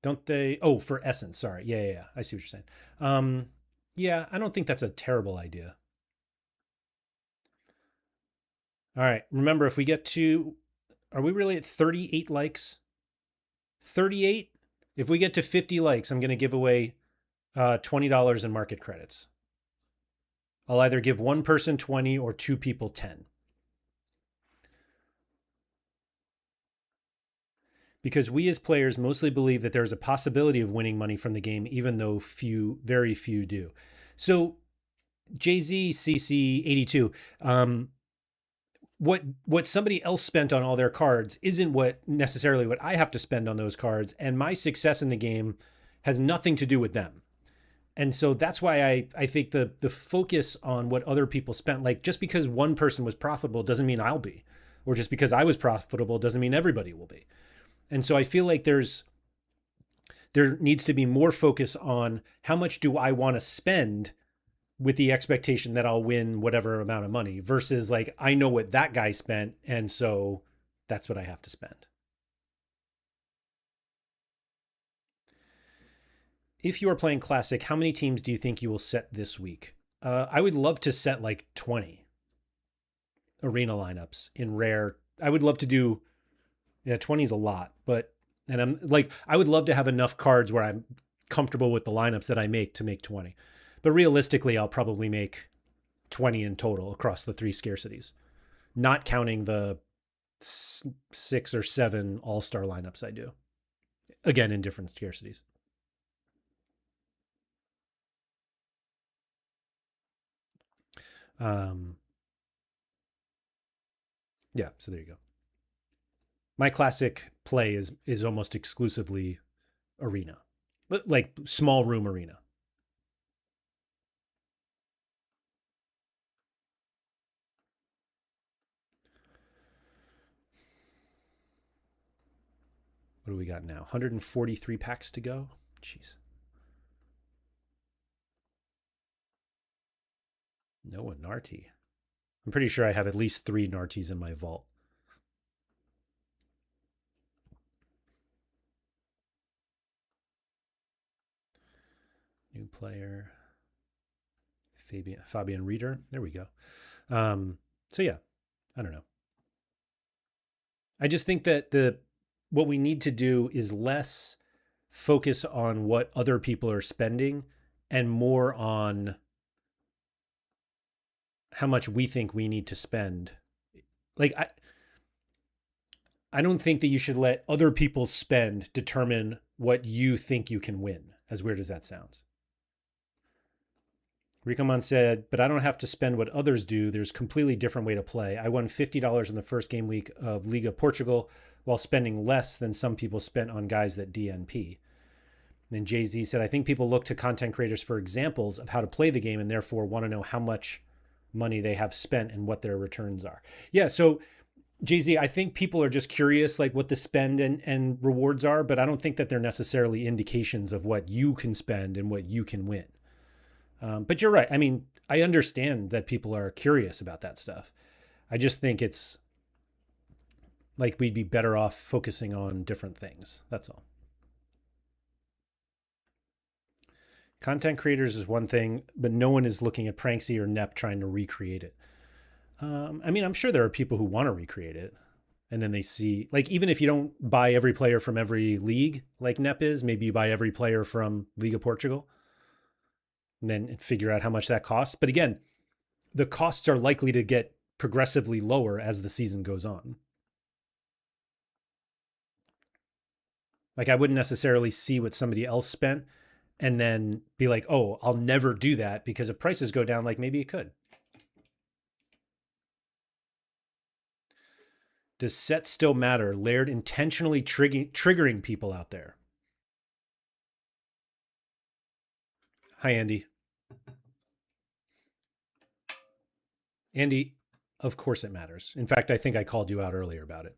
Don't they? Oh, for essence. Sorry. Yeah. I see what you're saying. Yeah, I don't think that's a terrible idea. All right. Remember, if we get to, are we really at 38 likes? 38? If we get to 50 likes, I'm going to give away $20 in market credits. I'll either give one person 20 or two people 10. Because we as players mostly believe that there's a possibility of winning money from the game, even though very few do. So JZCC82, what somebody else spent on all their cards isn't necessarily what I have to spend on those cards. And my success in the game has nothing to do with them. And so that's why I think the focus on what other people spent, like just because one person was profitable doesn't mean I'll be, or just because I was profitable doesn't mean everybody will be. And so I feel like there needs to be more focus on how much do I want to spend with the expectation that I'll win whatever amount of money versus like, I know what that guy spent, and so that's what I have to spend. If you are playing Classic, how many teams do you think you will set this week? I would love to set like 20 arena lineups in rare. I would love to do, 20 is a lot, and I'm like, I would love to have enough cards where I'm comfortable with the lineups that I make to make 20. But realistically, I'll probably make 20 in total across the 3 scarcities, not counting the 6 or 7 all-star lineups I do. Again, in different scarcities. Yeah, so there you go. My classic play is almost exclusively arena, like small room arena. What do we got now? 143 packs to go. Jeez. Noah Narty. I'm pretty sure I have at least 3 Narties in my vault. New player. Fabian Reeder. There we go. So yeah, I don't know. I just think that what we need to do is less focus on what other people are spending and more on how much we think we need to spend. Like I don't think that you should let other people's spend determine what you think you can win, as weird as that sounds. Ricomon said, but I don't have to spend what others do. There's a completely different way to play. I won $50 in the first game week of Liga Portugal while spending less than some people spent on guys that DNP. And Jay-Z said, I think people look to content creators for examples of how to play the game and therefore want to know how much money they have spent and what their returns are. Yeah, so Jay-Z, I think people are just curious like what the spend and rewards are, but I don't think that they're necessarily indications of what you can spend and what you can win. But you're right. I mean, I understand that people are curious about that stuff. I just think it's like we'd be better off focusing on different things. That's all. Content creators is one thing, but no one is looking at Pranksy or Nep trying to recreate it. I mean, I'm sure there are people who want to recreate it. And then they see, like, even if you don't buy every player from every league, like Nep is, maybe you buy every player from League of Portugal and then figure out how much that costs. But again, the costs are likely to get progressively lower as the season goes on. Like, I wouldn't necessarily see what somebody else spent and then be like, oh, I'll never do that, because if prices go down, like maybe it could. Does set still matter? Laird intentionally triggering people out there. Hi, Andy. Andy, of course it matters. In fact, I think I called you out earlier about it.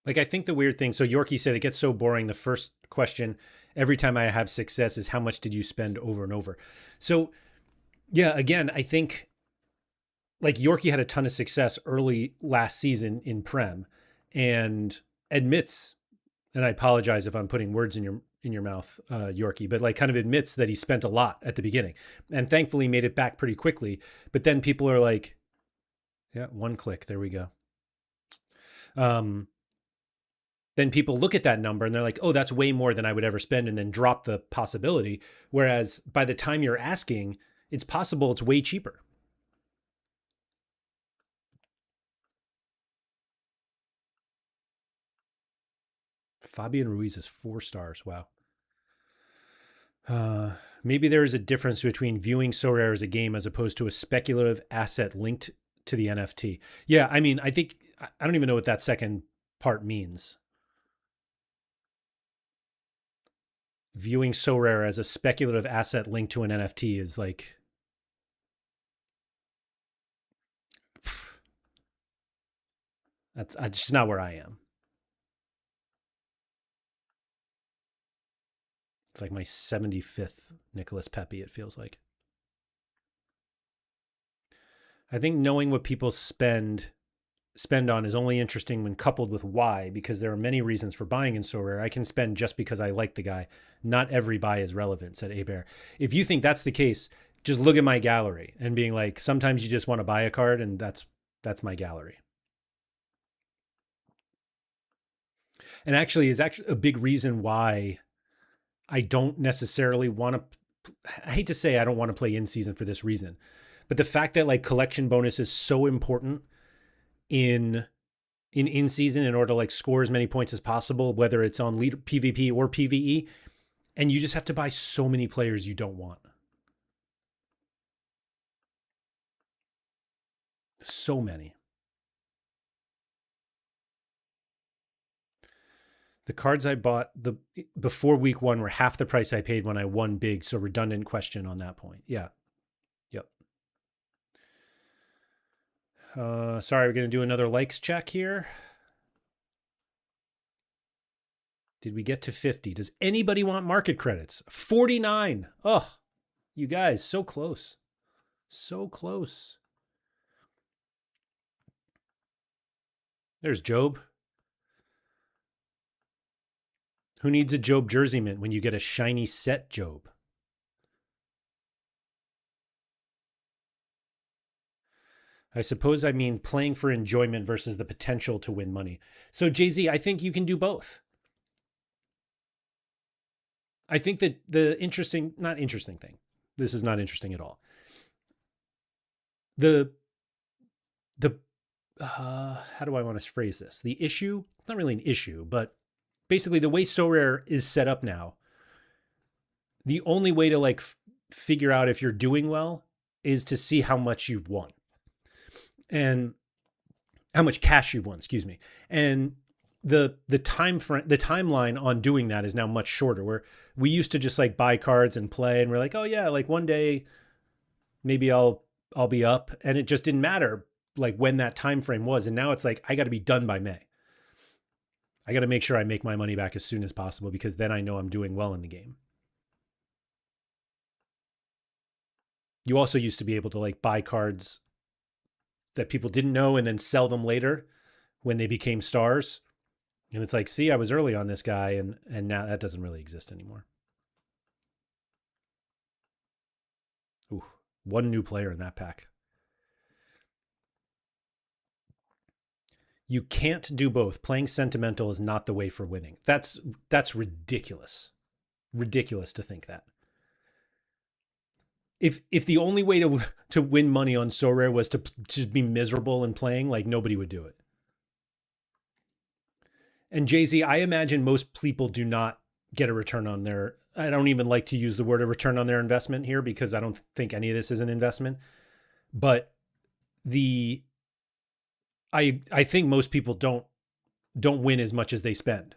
Like, I think the weird thing, so Yorkie said it gets so boring. The first question every time I have success is how much did you spend over and over? So, yeah, again, I think like Yorkie had a ton of success early last season in Prem and admits, and I apologize if I'm putting words in your mouth, Yorkie, but like kind of admits that he spent a lot at the beginning and thankfully made it back pretty quickly. But then people are like, yeah, one click, there we go. Then people look at that number and they're like, oh, that's way more than I would ever spend, and then drop the possibility. Whereas by the time you're asking, it's possible it's way cheaper. Fabian Ruiz is 4 stars. Wow. Maybe there is a difference between viewing Sorare as a game as opposed to a speculative asset linked to the NFT. Yeah, I mean, I think, I don't even know what that second part means. Viewing Sorare as a speculative asset linked to an NFT is like, that's just not where I am. It's like my 75th Nicholas Pepe, it feels like. I think knowing what people spend on is only interesting when coupled with why, because there are many reasons for buying in Sorare. I can spend just because I like the guy. Not every buy is relevant, said Abear. If you think that's the case, just look at my gallery and being like, sometimes you just want to buy a card, and that's my gallery. And actually is actually a big reason why I don't necessarily want to, I hate to say I don't want to play in season for this reason, but the fact that like collection bonus is so important in season in order to like score as many points as possible, whether it's on lead PvP or PvE, and you just have to buy so many players you don't want. So many. The cards I bought before week 1 were half the price I paid when I won big, so redundant question on that point. Yeah. Yep. Sorry, we're going to do another likes check here. Did we get to 50? Does anybody want market credits? 49. Oh, you guys, so close. So close. There's Job. Who needs a Job jersey mint when you get a shiny set Job? I suppose I mean playing for enjoyment versus the potential to win money. So, Jay-Z, I think you can do both. I think that the not interesting thing, this is not interesting at all. The how do I want to phrase this? The issue, it's not really an issue, but basically the way Sorare is set up now, the only way to like figure out if you're doing well is to see how much you've won and how much cash you've won, excuse me. And the timeline on doing that is now much shorter, where we used to just like buy cards and play and we're like, oh yeah, like one day maybe I'll be up, and it just didn't matter like when that time frame was. And now it's like I got to be done by May. I got to make sure I make my money back as soon as possible, because then I know I'm doing well in the game. You also used to be able to like buy cards that people didn't know and then sell them later when they became stars. And it's like, see, I was early on this guy, and now that doesn't really exist anymore. Ooh, one new player in that pack. You can't do both. Playing sentimental is not the way for winning. That's ridiculous. Ridiculous to think that. If the only way to win money on Sorare was to just be miserable and playing, like nobody would do it. And Jay-Z, I imagine most people do not get a return on their, I don't even like to use the word a return on their investment here, because I don't think any of this is an investment. But the I think most people don't win as much as they spend.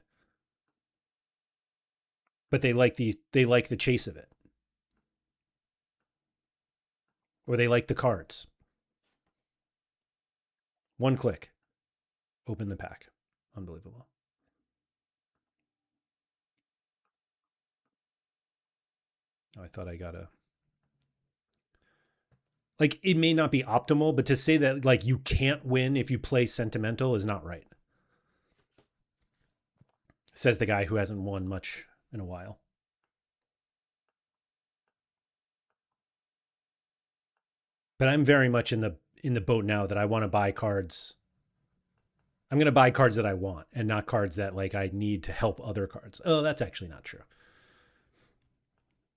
But they like the chase of it. Or they like the cards. One click. Open the pack. Unbelievable. Oh, I thought I got a, like, it may not be optimal, but to say that like you can't win if you play sentimental is not right. Says the guy who hasn't won much in a while. But I'm very much in the boat now that I want to buy cards. I'm going to buy cards that I want, and not cards that like I need to help other cards. Oh, that's actually not true.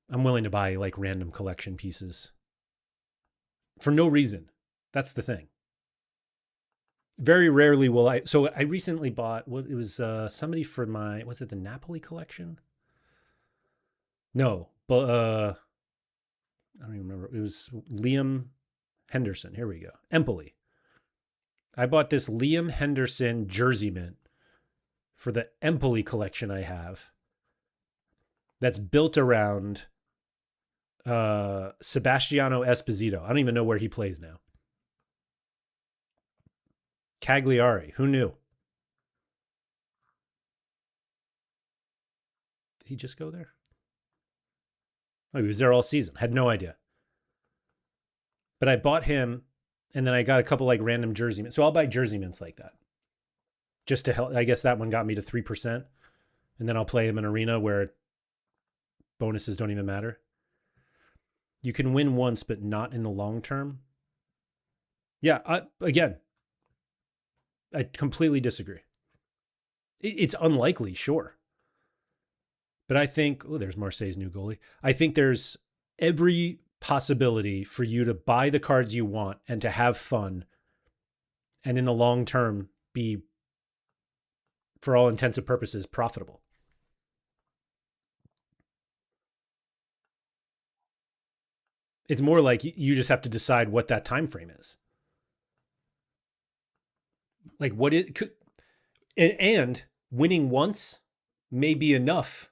I'm willing to buy like random collection pieces for no reason. That's the thing. Very rarely will I. So I recently bought what it was somebody for my, was it the Napoli collection? No, but I don't even remember. It was Liam Henderson. Here we go. Empoli. I bought this Liam Henderson jersey mint for the Empoli collection I have, that's built around Sebastiano Esposito. I don't even know where he plays now. Cagliari. Who knew? Did he just go there? Oh, he was there all season. Had no idea. But I bought him, and then I got a couple like random jersey mints. So I'll buy jersey mints like that, just to help. I guess that one got me to 3%. And then I'll play him in arena where bonuses don't even matter. You can win once, but not in the long term. Yeah, again, I completely disagree. It's unlikely, sure. But I think, oh, there's Marseille's new goalie. I think there's every possibility for you to buy the cards you want and to have fun, and in the long term be, for all intents and purposes, profitable. It's more like you just have to decide what that time frame is. Like what it could, and winning once may be enough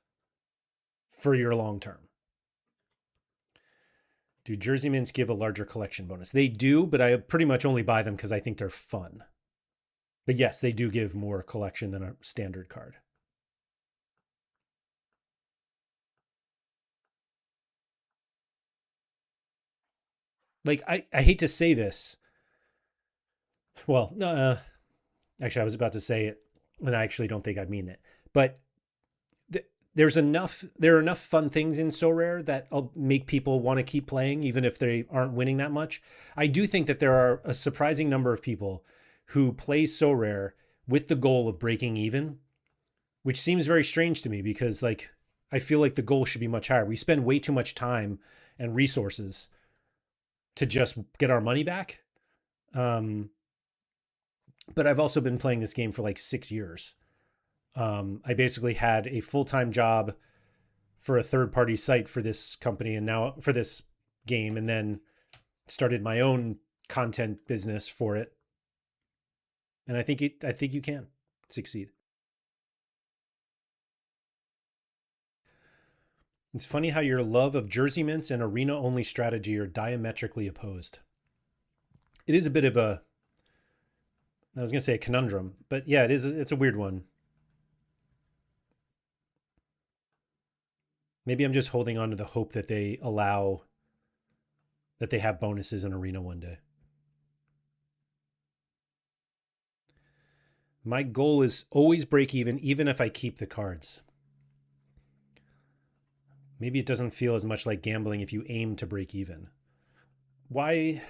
for your long term. Do jersey mints give a larger collection bonus? They do, but I pretty much only buy them because I think they're fun. But yes, they do give more collection than a standard card. Like, I hate to say this. Well, actually, I was about to say it, and I actually don't think I mean it. But there are enough fun things in Sorare that'll make people want to keep playing, even if they aren't winning that much. I do think that there are a surprising number of people who play Sorare with the goal of breaking even, which seems very strange to me, because like I feel like the goal should be much higher. We spend way too much time and resources to just get our money back. Um, But I've also been playing this game for like 6 years. I basically had a full-time job for a third-party site for this company and now for this game, and then started my own content business for it. And I think you can succeed. It's funny how your love of jersey mints and arena only strategy are diametrically opposed. It is a bit of a, I was going to say a conundrum, but yeah, it is. It's a weird one. Maybe I'm just holding on to the hope that they allow, that they have bonuses in arena one day. My goal is always break even if I keep the cards. Maybe it doesn't feel as much like gambling if you aim to break even. Why?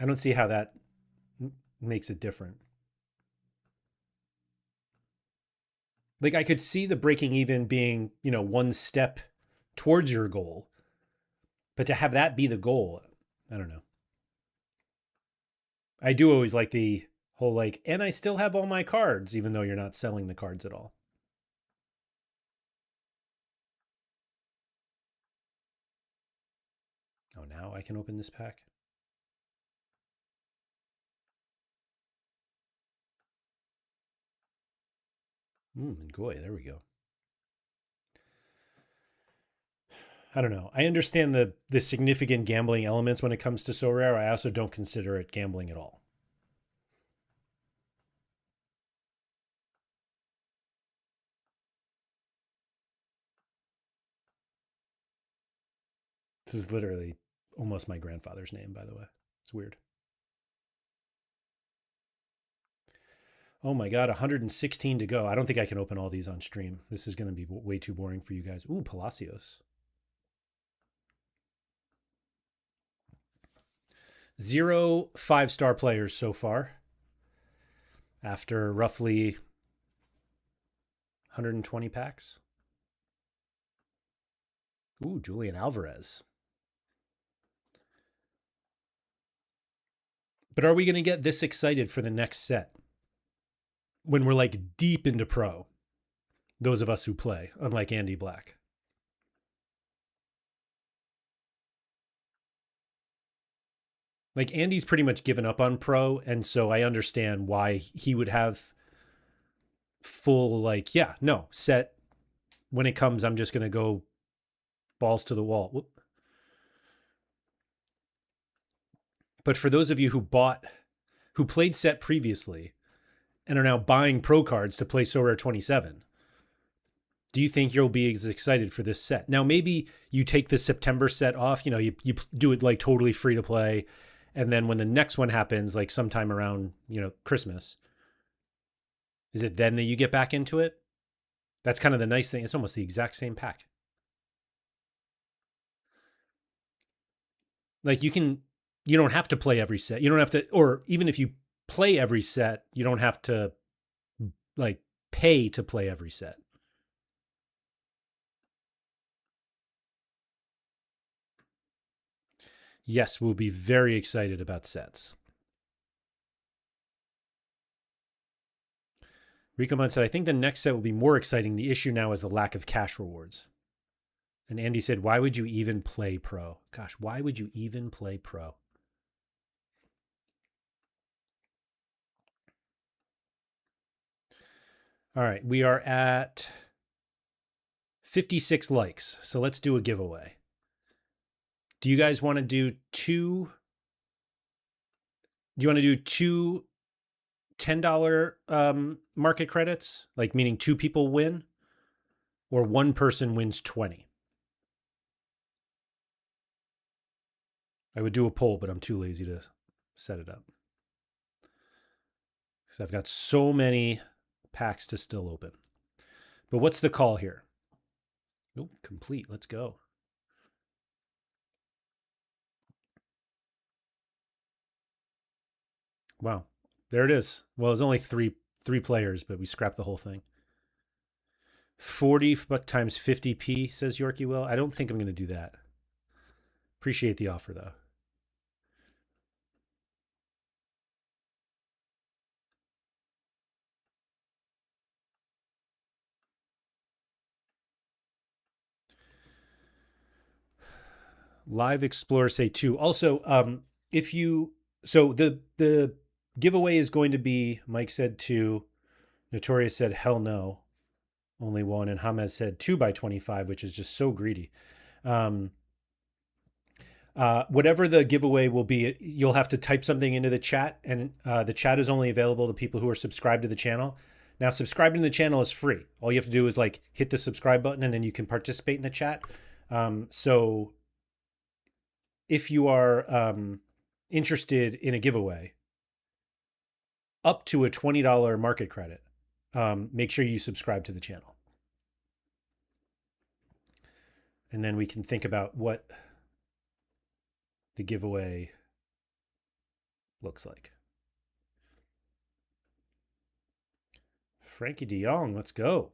I don't see how that makes it different. Like I could see the breaking even being, one step towards your goal, but to have that be the goal, I don't know. I do always like the whole like, and I still have all my cards, even though you're not selling the cards at all. Oh, now I can open this pack. Goy, there we go. I don't know. I understand the significant gambling elements when it comes to Sorare. I also don't consider it gambling at all. This is literally almost my grandfather's name, by the way. It's weird. Oh my God, 116 to go. I don't think I can open all these on stream. This is going to be way too boring for you guys. Ooh, Palacios. 0 5-star players so far after roughly 120 packs. Ooh, Julian Alvarez. But are we going to get this excited for the next set when we're like deep into pro? Those of us who play, unlike Andy Black. Like Andy's pretty much given up on pro, and so I understand why he would have full like, yeah, no, set when it comes, I'm just going to go balls to the wall. Whoop. But for those of you who played set previously and are now buying pro cards to play Sorare 27, do you think you'll be as excited for this set? Now, maybe you take the September set off, you do it like totally free to play. And then when the next one happens, like sometime around, Christmas, is it then that you get back into it? That's kind of the nice thing. It's almost the exact same pack. Like you don't have to play every set. You don't have to, or even if you play every set, you don't have to like pay to play every set. Yes, we'll be very excited about sets. Rico Munn said, I think the next set will be more exciting. The issue now is the lack of cash rewards. And Andy said, why would you even play pro? Gosh, why would you even play pro? All right, we are at 56 likes. So let's do a giveaway. Do you guys want to do two? Do you want to do two $10 market credits? Like meaning two people win, or one person wins 20? I would do a poll, but I'm too lazy to set it up. Because I've got so many packs to still open. But what's the call here? Nope, complete. Let's go. Wow. There it is. Well, it's only three players, but we scrapped the whole thing. 40 times 50p, says Yorkie Will. I don't think I'm going to do that. Appreciate the offer, though. Live Explorer say 2. Also, if you so the giveaway is going to be, Mike said 2, Notorious said hell no, only 1, and Hamez said 2 by 25, which is just so greedy. Whatever the giveaway will be, you'll have to type something into the chat, and the chat is only available to people who are subscribed to the channel. Now, subscribing to the channel is free. All you have to do is like hit the subscribe button, and then you can participate in the chat. So if you are interested in a giveaway up to a $20 market credit, make sure you subscribe to the channel. And then we can think about what the giveaway looks like. Frankie de Jong, let's go.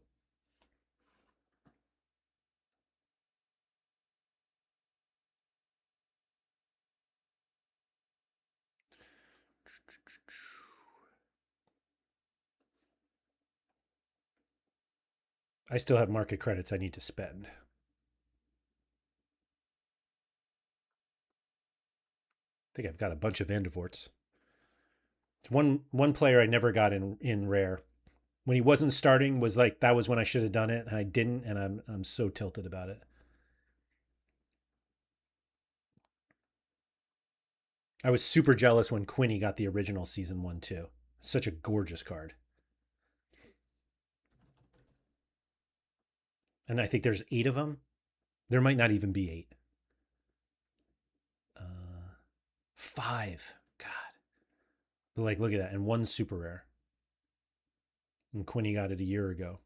I still have market credits I need to spend. I think I've got a bunch of Vandevoorts. One player I never got in rare. When he wasn't starting was like, that was when I should have done it, and I didn't, and I'm so tilted about it. I was super jealous when Quinny got the original season 1 too. Such a gorgeous card. And I think there's 8 of them. There might not even be 8. 5. God. But like, look at that. And 1's super rare. And Quinny got it a year ago.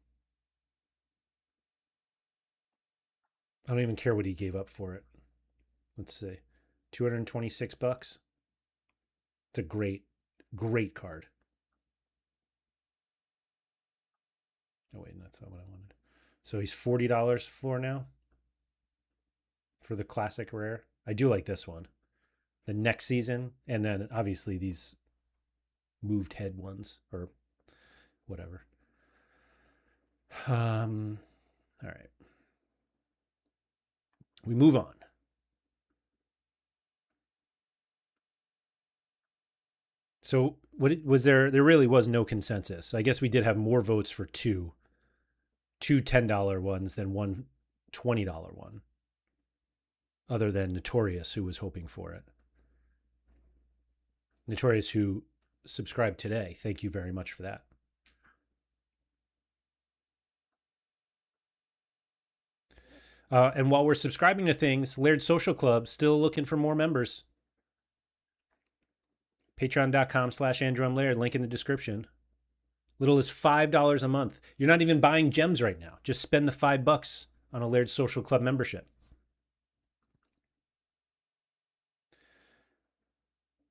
I don't even care what he gave up for it. Let's see. $226. It's a great, great card. Oh, wait, that's not what I wanted. So he's $40 for now for the classic rare. I do like this one. The next season, and then obviously these moved head ones or whatever. All right. We move on. So what was there? There really was no consensus. I guess we did have more votes for two $10 ones than one $20 one, other than Notorious, who was hoping for it. Notorious, who subscribed today. Thank you very much for that. And while we're subscribing to things, Laird Social Club still looking for more members. Patreon.com/AndrewMLaird, link in the description. Little as $5 a month. You're not even buying gems right now. Just spend the $5 on a Laird Social Club membership.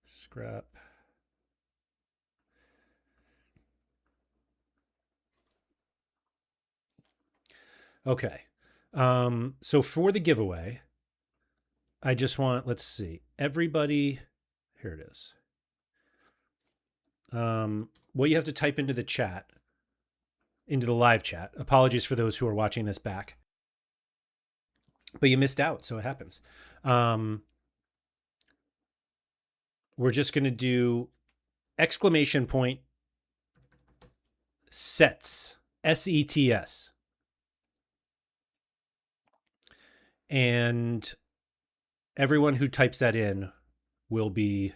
Scrap. Okay. So for the giveaway, I just want, let's see, everybody, here it is. What you have to type into the chat, into the live chat. Apologies for those who are watching this back, but you missed out, so it happens. We're just going to do exclamation point sets, SETS. And everyone who types that in will be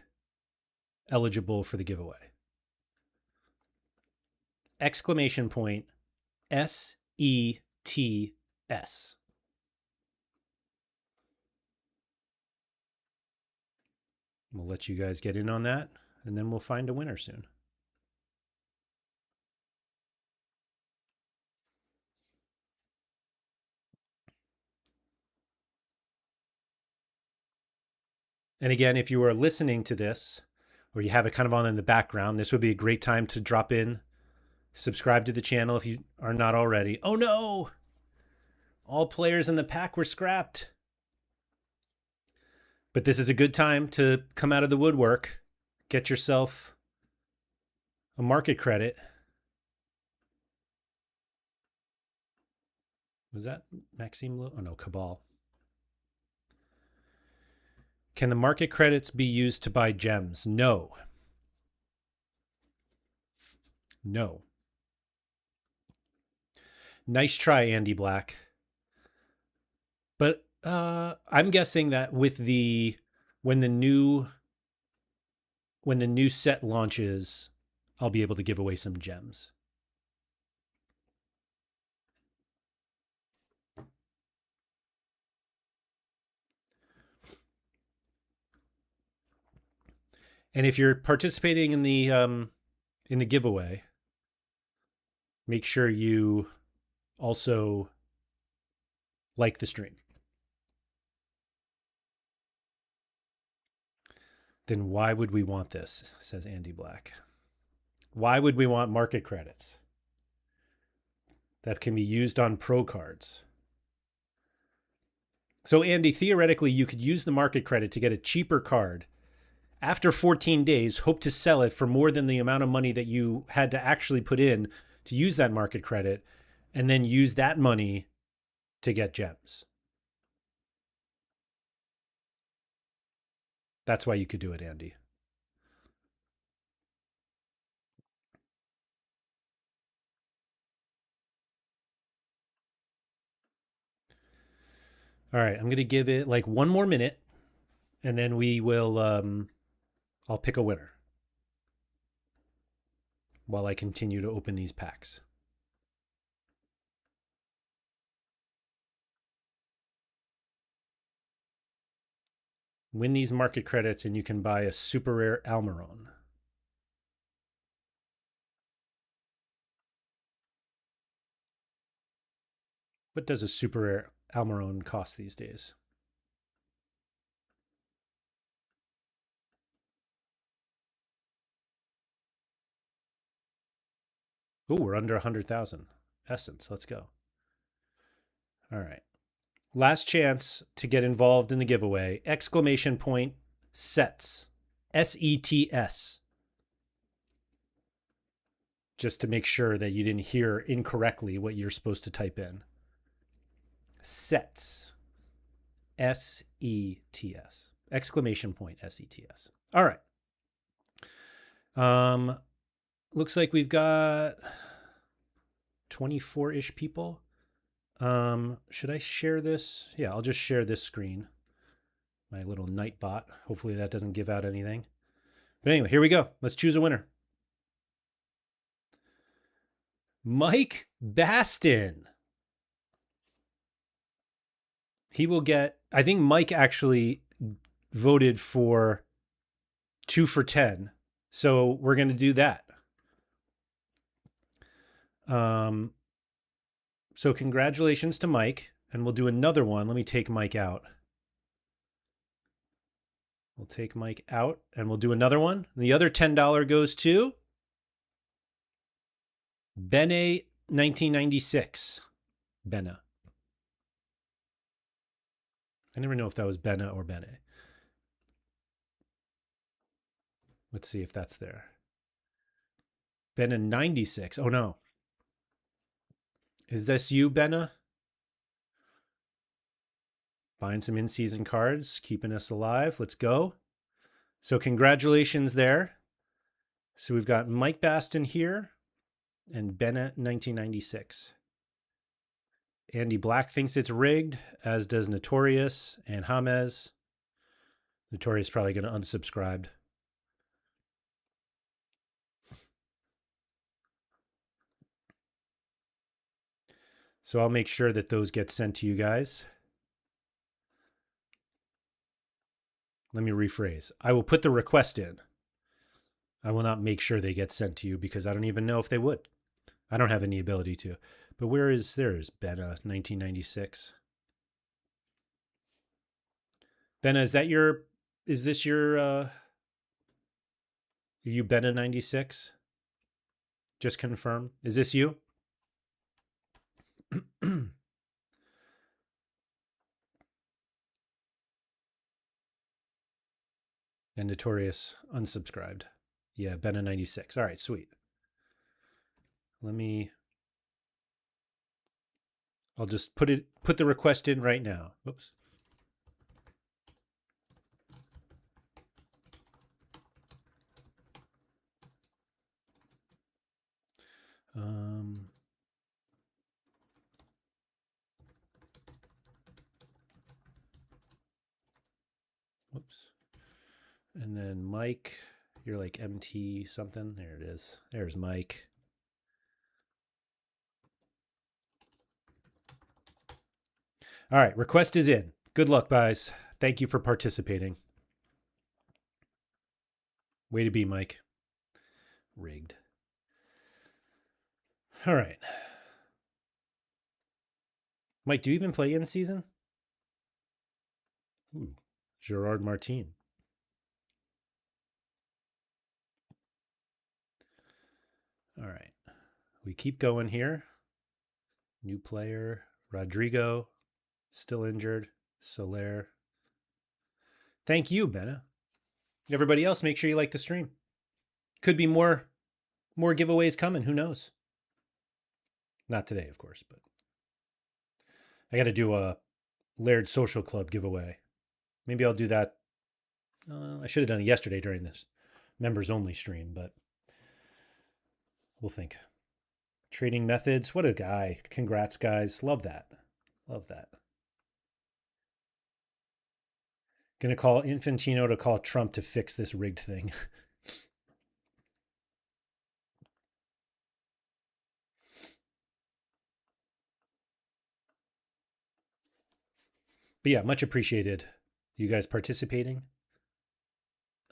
eligible for the giveaway. Exclamation point SETS. We'll let you guys get in on that, and then we'll find a winner soon. And again, if you are listening to this, or you have it kind of on in the background, this would be a great time to drop in, subscribe to the channel if you are not already. Oh no! All players in the pack were scrapped. But this is a good time to come out of the woodwork, get yourself a market credit. Was that Maxime? Oh no, Cabal. Can the market credits be used to buy gems? No. No. Nice try, Andy Black. But I'm guessing that with when the new set launches, I'll be able to give away some gems. And if you're participating in the giveaway, make sure you also like the stream. Then why would we want this? Says Andy Black. Why would we want market credits that can be used on pro cards? So Andy, theoretically, you could use the market credit to get a cheaper card. After 14 days, hope to sell it for more than the amount of money that you had to actually put in to use that market credit, and then use that money to get gems. That's why you could do it, Andy. All right, I'm going to give it like one more minute, and then we will, I'll pick a winner while I continue to open these packs. Win these market credits and you can buy a super rare Almiron. What does a super rare Almiron cost these days? Oh, we're under 100,000. Essence, let's go. All right. Last chance to get involved in the giveaway. Exclamation point sets. SETS. Just to make sure that you didn't hear incorrectly what you're supposed to type in. Sets. SETS. Exclamation point SETS. All right. Looks like we've got 24-ish people. Should I share this? Yeah, I'll just share this screen. My little night bot. Hopefully that doesn't give out anything. But anyway, here we go. Let's choose a winner. Mike Baston. He will get, I think Mike actually voted for 2 for 10. So we're going to do that. So congratulations to Mike, and we'll do another one. Let me take Mike out. We'll take Mike out and we'll do another one. The other $10 goes to Bene 1996. Bene. I never know if that was Bene or Bene. Let's see if that's there. Bene 96. Oh no. Is this you, Bene? Buying some in-season cards, keeping us alive. Let's go. So congratulations there. So we've got Mike Baston here and Bennett 1996. Andy Black thinks it's rigged, as does Notorious and James. Notorious probably going to unsubscribe. So I'll make sure that those get sent to you guys. Let me rephrase. I will put the request in. I will not make sure they get sent to you because I don't even know if they would. I don't have any ability to. But where is there's Benna 1996? Benna, is that your? Is this your? Are you Benna 96? Just confirm. Is this you? And Notorious unsubscribed. Yeah, Benna 96. All right, sweet. I'll just put the request in right now. Oops. Whoops. And then Mike, you're like MT something. There it is. There's Mike. All right, request is in. Good luck, guys. Thank you for participating. Way to be, Mike. Rigged. All right. Mike, do you even play in season? Ooh, Gerard Martin. All right. We keep going here. New player, Rodrigo, still injured. Soler. Thank you, Benna. Everybody else, make sure you like the stream. Could be more giveaways coming. Who knows? Not today, of course, but I got to do a Laird Social Club giveaway. Maybe I'll do that. I should have done it yesterday during this members only stream, but we'll think. Trading methods. What a guy. Congrats, guys. Love that. Love that. Gonna call Infantino to call Trump to fix this rigged thing. But yeah, much appreciated you guys participating.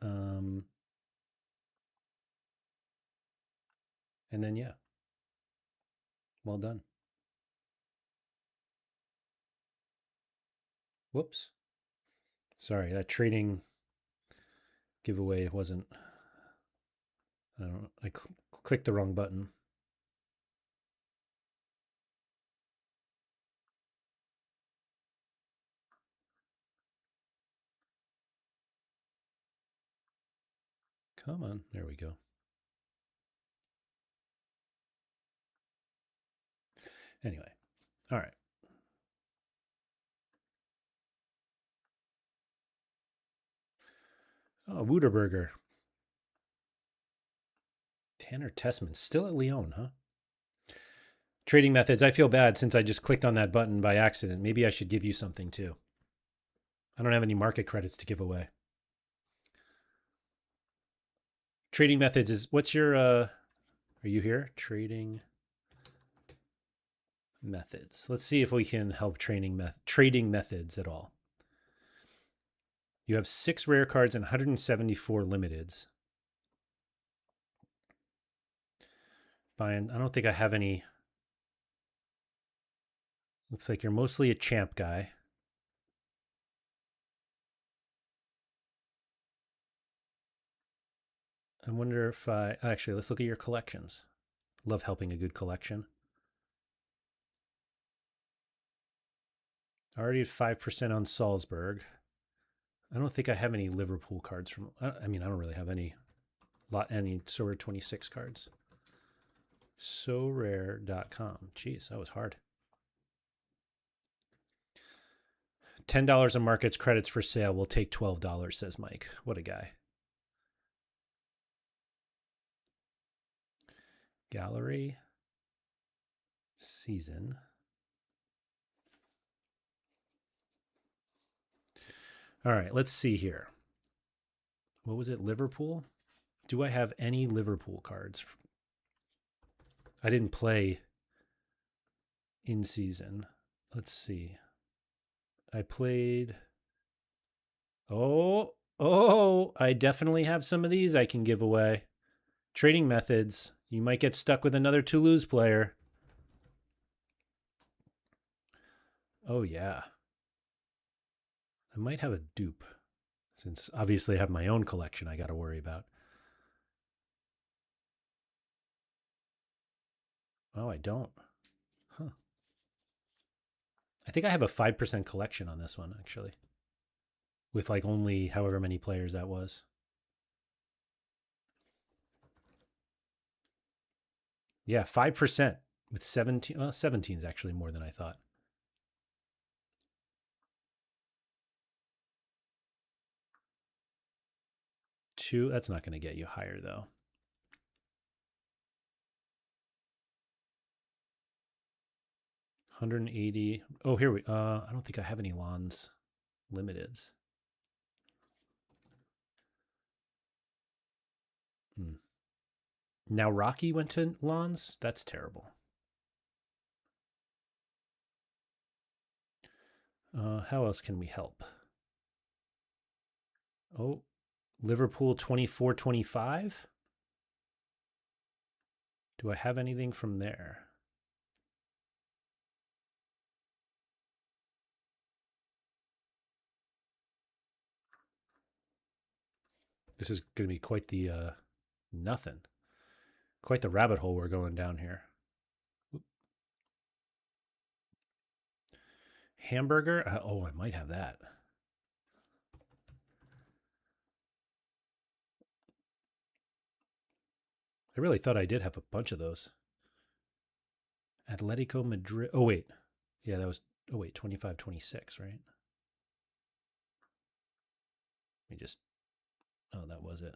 And then, yeah, well done. Whoops. Sorry, that trading giveaway wasn't, I clicked the wrong button. Come on, there we go. Anyway, all right. Oh, Wooderberger. Tanner Tessman, still at Lyon, huh? Trading methods. I feel bad since I just clicked on that button by accident. Maybe I should give you something too. I don't have any market credits to give away. Trading methods is, what's your, are you here? Trading methods. Let's see if we can help trading methods at all. You have 6 rare cards and 174 limiteds. Fine. I don't think I have any. Looks like you're mostly a champ guy. I wonder if actually, let's look at your collections. Love helping a good collection. Already at 5% on Salzburg. I don't think I have any Liverpool cards from. I mean, I don't really have any Sorare 26 cards. Sorare.com. Jeez, that was hard. $10 on markets credits for sale. We'll take $12, says Mike. What a guy. Gallery. Season. All right, let's see here. What was it? Liverpool? Do I have any Liverpool cards? I didn't play in season. Let's see. I played. Oh, I definitely have some of these I can give away. Trading methods. You might get stuck with another Toulouse player. Oh, yeah. I might have a dupe, since obviously I have my own collection I got to worry about. Oh, I don't. Huh. I think I have a 5% collection on this one, actually, with like only however many players that was. Yeah, 5% with 17. Well, 17 is actually more than I thought. Two, that's not going to get you higher, though. 180. Oh, here we. I don't think I have any Lons limiteds. Now Rocky went to Lons. That's terrible. How else can we help? Oh, Liverpool 24-25. Do I have anything from there? This is going to be quite the nothing. Quite the rabbit hole we're going down here. Hamburger? Oh, I might have that. I really thought I did have a bunch of those. Atletico Madrid. Oh, wait. Yeah, that was, oh, wait, 25-26, right? Let me just, oh, that was it.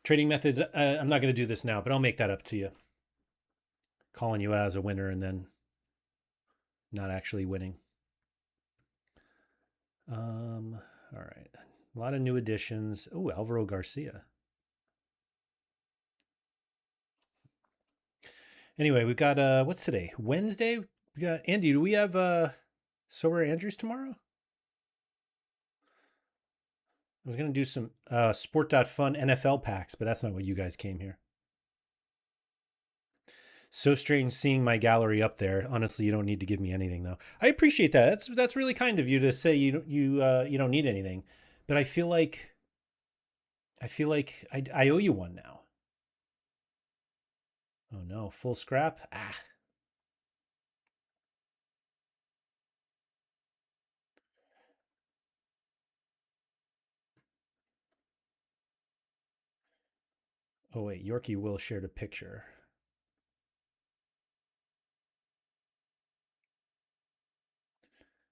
Trading methods. I'm not going to do this now, but I'll make that up to you. Calling you as a winner and then not actually winning. All right. A lot of new additions. Oh, Alvaro Garcia. Anyway, we got what's today? Wednesday? We got Andy, do we have Sorare Andrews tomorrow? I was gonna do some sport.fun NFL packs, but that's not what you guys came here. So strange seeing my gallery up there. Honestly, you don't need to give me anything though. I appreciate that. That's really kind of you to say you don't need anything. But I feel like I owe you one now. Oh no, full scrap? Ah. Oh wait, Yorkie Will shared a picture.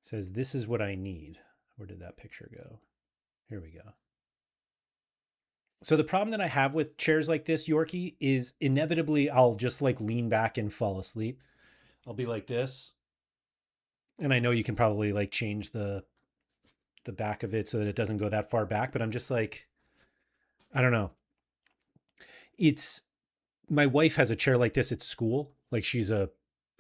Says this is what I need. Where did that picture go? Here we go. So the problem that I have with chairs like this, Yorkie, is inevitably I'll just like lean back and fall asleep. I'll be like this. And I know you can probably like change the back of it so that it doesn't go that far back, but I'm just like, I don't know. It's my wife has a chair like this at school. Like she's an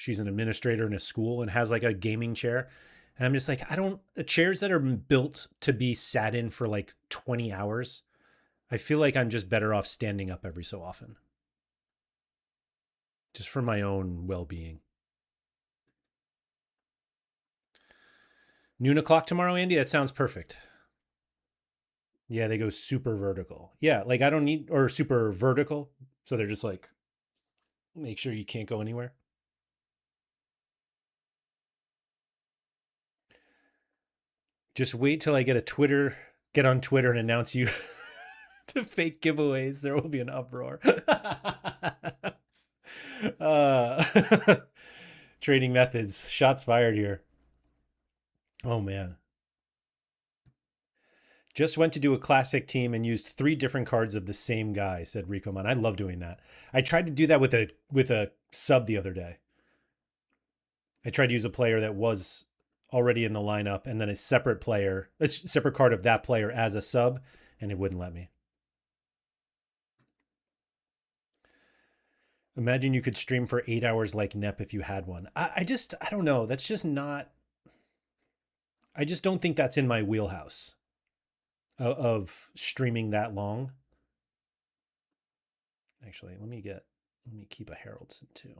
administrator in a school and has like a gaming chair. And I'm just like, I don't chairs that are built to be sat in for like 20 hours. I feel like I'm just better off standing up every so often. Just for my own well-being. Noon o'clock tomorrow, Andy? That sounds perfect. Yeah, they go super vertical. Yeah, like I don't need, or super vertical. So they're just like, make sure you can't go anywhere. Just wait till I get on Twitter and announce you to fake giveaways. There will be an uproar. uh, trading methods. Shots fired here. Oh, man. Just went to do a classic team and used 3 different cards of the same guy, said Rico Man. I love doing that. I tried to do that with a sub the other day. I tried to use a player that was already in the lineup and then a separate card of that player as a sub, and it wouldn't let me. Imagine you could stream for 8 hours like Nep if you had one. I don't know. That's just not. I just don't think that's in my wheelhouse of streaming that long. Actually, let me keep a Heraldson too.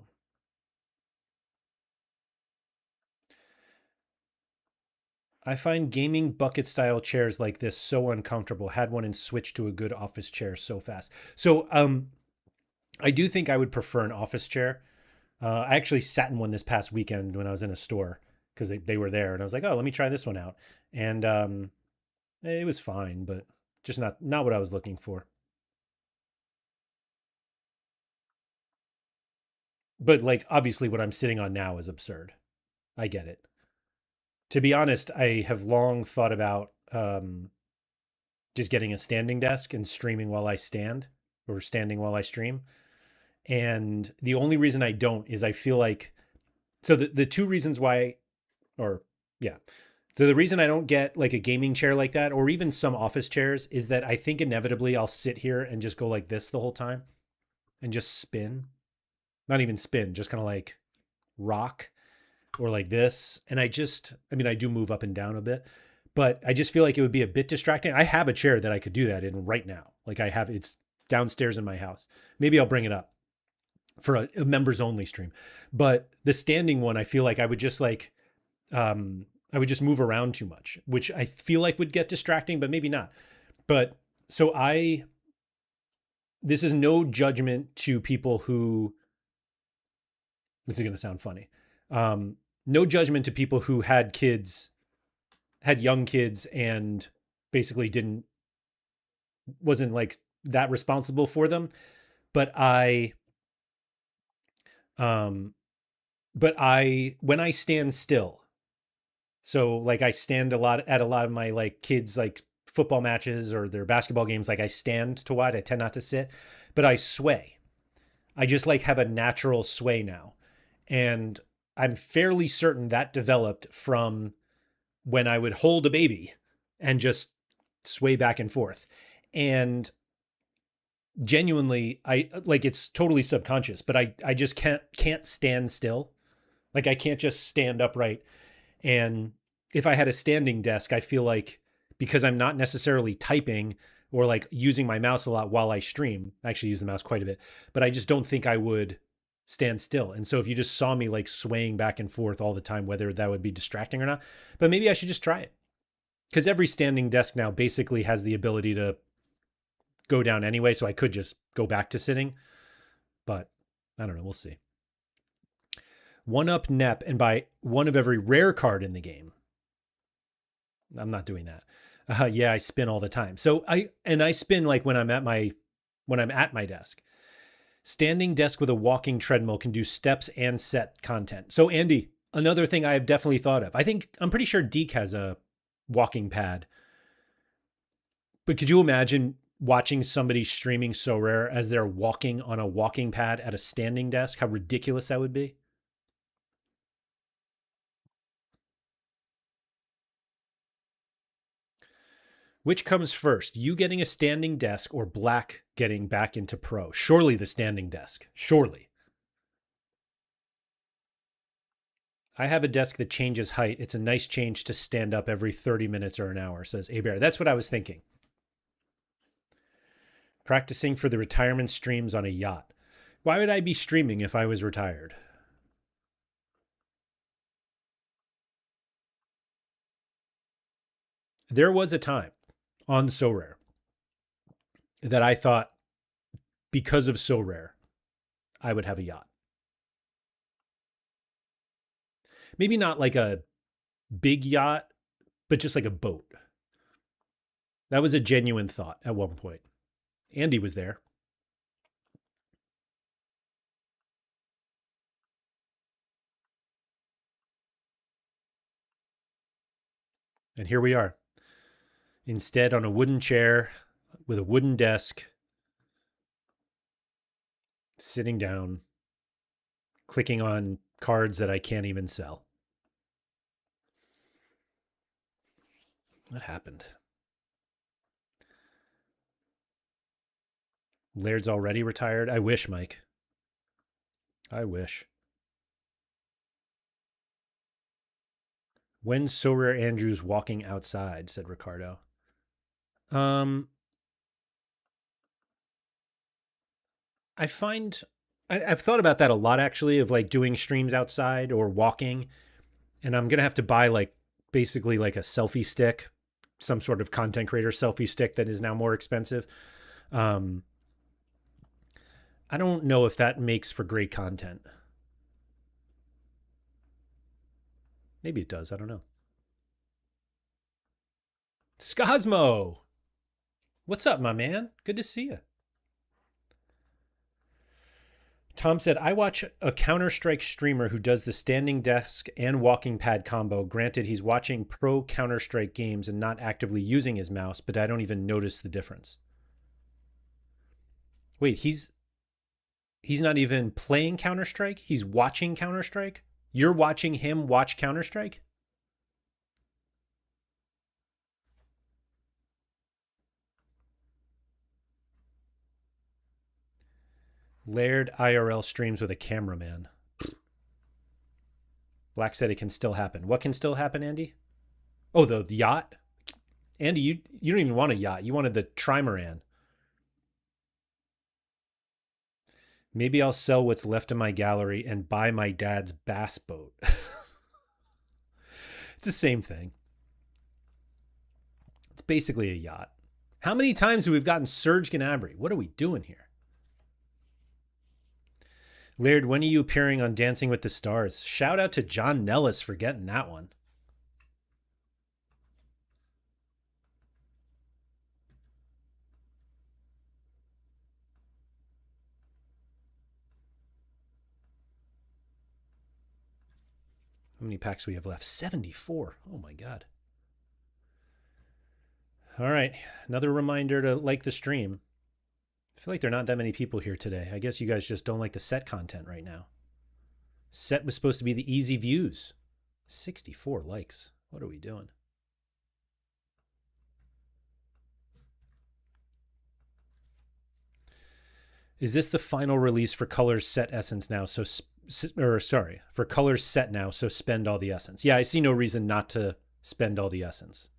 I find gaming bucket style chairs like this so uncomfortable. Had one and switched to a good office chair so fast. So I do think I would prefer an office chair. I actually sat in one this past weekend when I was in a store because they were there, and I was like, oh, let me try this one out. And it was fine, but just not what I was looking for. But like, obviously, what I'm sitting on now is absurd. I get it. To be honest, I have long thought about just getting a standing desk and streaming while I stand or standing while I stream. And the only reason I don't is I feel like, so the two reasons why, or yeah. So the reason I don't get like a gaming chair like that, or even some office chairs, is that I think inevitably I'll sit here and just go like this the whole time and just spin. Not even spin, just kind of like rock or like this. And I mean, I do move up and down a bit, but I just feel like it would be a bit distracting. I have a chair that I could do that in right now. Like it's downstairs in my house. Maybe I'll bring it up for a members only stream. But the standing one, I feel like I would just move around too much, which I feel like would get distracting, but maybe not. But so this is no judgment to people who, this is going to sound funny. No judgment to people who had young kids and basically wasn't like that responsible for them. But when I stand still, so like I stand a lot at a lot of my like kids like football matches or their basketball games, like I stand to watch. I tend not to sit, but I sway. I just like have a natural sway now. And I'm fairly certain that developed from when I would hold a baby and just sway back and forth. And genuinely, I like, it's totally subconscious, but I just can't stand still. Like I can't just stand upright. And if I had a standing desk, I feel like because I'm not necessarily typing or like using my mouse a lot while I stream, I actually use the mouse quite a bit, but I just don't think I would stand still. And so if you just saw me like swaying back and forth all the time, whether that would be distracting or not, but maybe I should just try it. Because every standing desk now basically has the ability to go down anyway. So I could just go back to sitting, but I don't know. We'll see. One up Nep and buy one of every rare card in the game. I'm not doing that. Yeah, I spin all the time. So I spin like when I'm at my desk. Standing desk with a walking treadmill can do steps and set content. So Andy, another thing I have definitely thought of. I'm pretty sure Deke has a walking pad. But could you imagine watching somebody streaming Sorare as they're walking on a walking pad at a standing desk? How ridiculous that would be. Which comes first, you getting a standing desk or Black getting back into pro? Surely the standing desk. Surely. I have a desk that changes height. It's a nice change to stand up every 30 minutes or an hour, says Bear. That's what I was thinking. Practicing for the retirement streams on a yacht. Why would I be streaming if I was retired? There was a time on Sorare that I thought because of Sorare, I would have a yacht. Maybe not like a big yacht, but just like a boat. That was a genuine thought at one point. Andy was there. And here we are. Instead, on a wooden chair with a wooden desk, sitting down, clicking on cards that I can't even sell. What happened? Laird's already retired? I wish, Mike. I wish. When's Sorare Andrews walking outside? Said Ricardo. Um, I find I've thought about that a lot actually, of like doing streams outside or walking, and I'm gonna have to buy like basically like a selfie stick, some sort of content creator selfie stick that is now more expensive. Um, I don't know if that makes for great content. Maybe it does. I don't know. Scosmo, what's up, my man? Good to see you. Tom said, I watch a Counter-Strike streamer who does the standing desk and walking pad combo. Granted, he's watching pro Counter-Strike games and not actively using his mouse, but I don't even notice the difference. Wait, he's not even playing Counter-Strike? He's watching Counter-Strike? You're watching him watch Counter-Strike? Laird IRL streams with a cameraman. Black said it can still happen. What can still happen, Andy? Oh, the yacht? Andy, you don't even want a yacht. You wanted the trimaran. Maybe I'll sell what's left in my gallery and buy my dad's bass boat. It's the same thing. It's basically a yacht. How many times have we gotten Serge Gnabry? What are we doing here? Laird, when are you appearing on Dancing with the Stars? Shout out to John Nellis for getting that one. How many packs do we have left? 74. Oh my God. All right. Another reminder to like the stream. I feel like there are not that many people here today. I guess you guys just don't like the set content right now. Set was supposed to be the easy views. 64 likes. What are we doing? Is this the final release for Colors Set Essence now? For Colors Set now, so spend all the essence. Yeah, I see no reason not to spend all the essence.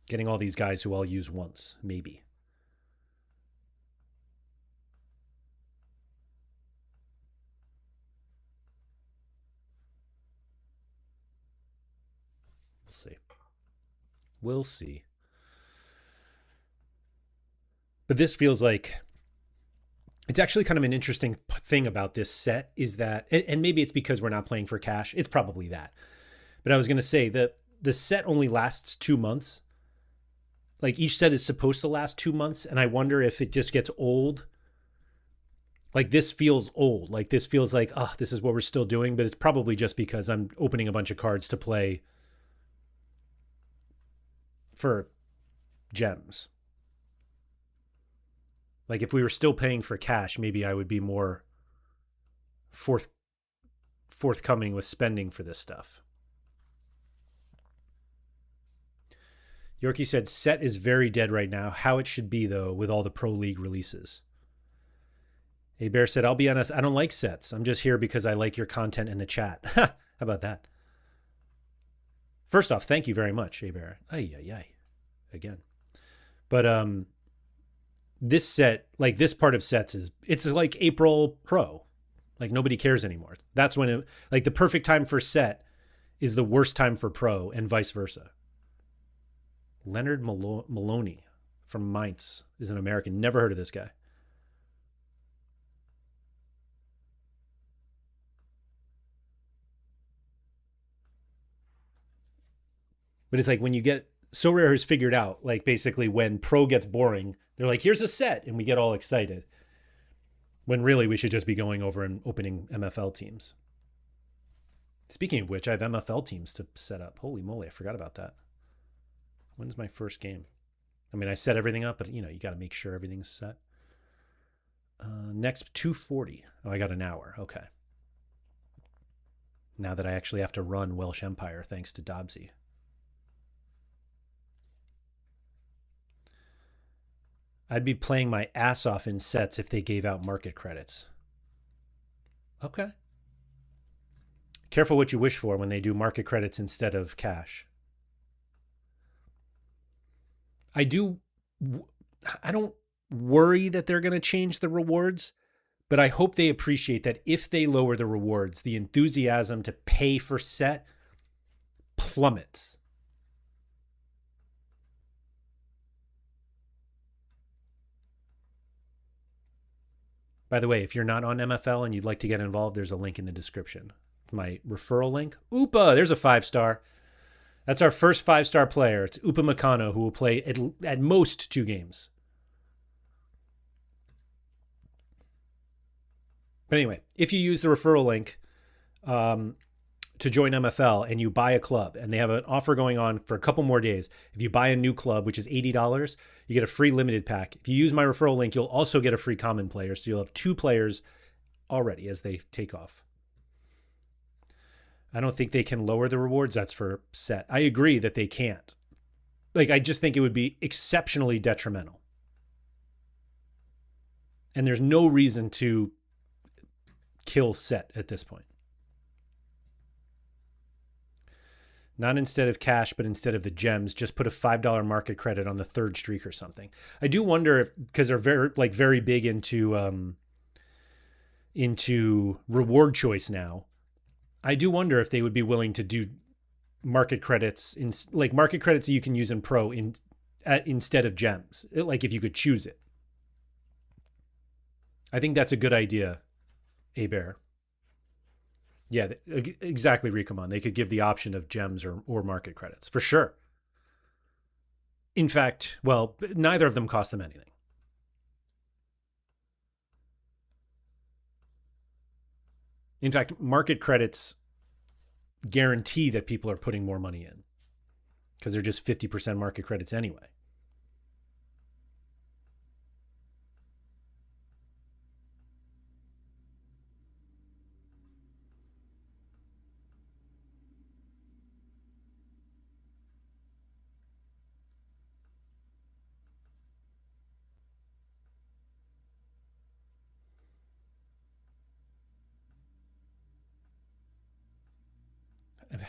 Getting all these guys who I'll use once, maybe. We'll see. We'll see. But this feels like it's actually kind of an interesting thing about this set is that, and maybe it's because we're not playing for cash. It's probably that. But I was going to say that the set only lasts 2 months. Like each set is supposed to last 2 months. And I wonder if it just gets old. Like this feels old. Like this feels like, oh, this is what we're still doing. But it's probably just because I'm opening a bunch of cards to play for gems. Like if we were still paying for cash, maybe I would be more forthcoming with spending for this stuff. Yorkie said, set is very dead right now. How it should be, though, with all the Pro League releases. A Bear said, I'll be honest, I don't like sets. I'm just here because I like your content in the chat. How about that? First off, thank you very much, A Bear. Again. But this set, like this part of sets it's like April Pro. Like nobody cares anymore. That's when like the perfect time for set is the worst time for Pro and vice versa. Leonard Maloney from Mainz is an American. Never heard of this guy. But it's like when you get Sorare has figured out, like basically when Pro gets boring, they're like, here's a set, and we get all excited. When really we should just be going over and opening MFL teams. Speaking of which, I have MFL teams to set up. Holy moly, I forgot about that. When's my first game? I mean, I set everything up, but you got to make sure everything's set. Next 2:40. Oh, I got an hour. Okay. Now that I actually have to run Welsh Empire thanks to Dobbsy. I'd be playing my ass off in sets if they gave out market credits. Okay. Careful what you wish for when they do market credits instead of cash. I don't worry that they're going to change the rewards, but I hope they appreciate that if they lower the rewards, the enthusiasm to pay for set plummets. By the way, if you're not on MFL and you'd like to get involved, there's a link in the description. My referral link. Oopa, there's a 5-star. That's our first 5-star player. It's Upamecano, who will play at most 2 games. But anyway, if you use the referral link to join MFL and you buy a club, and they have an offer going on for a couple more days. If you buy a new club, which is $80, you get a free limited pack. If you use my referral link, you'll also get a free common player. So you'll have 2 players already as they take off. I don't think they can lower the rewards. That's for set. I agree that they can't. Like, I just think it would be exceptionally detrimental. And there's no reason to kill set at this point. Not instead of cash, but instead of the gems, just put a $5 market credit on the 3rd streak or something. I do wonder if, because they're very big into reward choice now. I do wonder if they would be willing to do market credits market credits that you can use in Pro instead of gems. Like if you could choose it. I think that's a good idea, A-Bear. Yeah, exactly, Ricomon. They could give the option of gems or market credits, for sure. In fact, well, neither of them cost them anything. In fact, market credits guarantee that people are putting more money in because they're just 50% market credits anyway.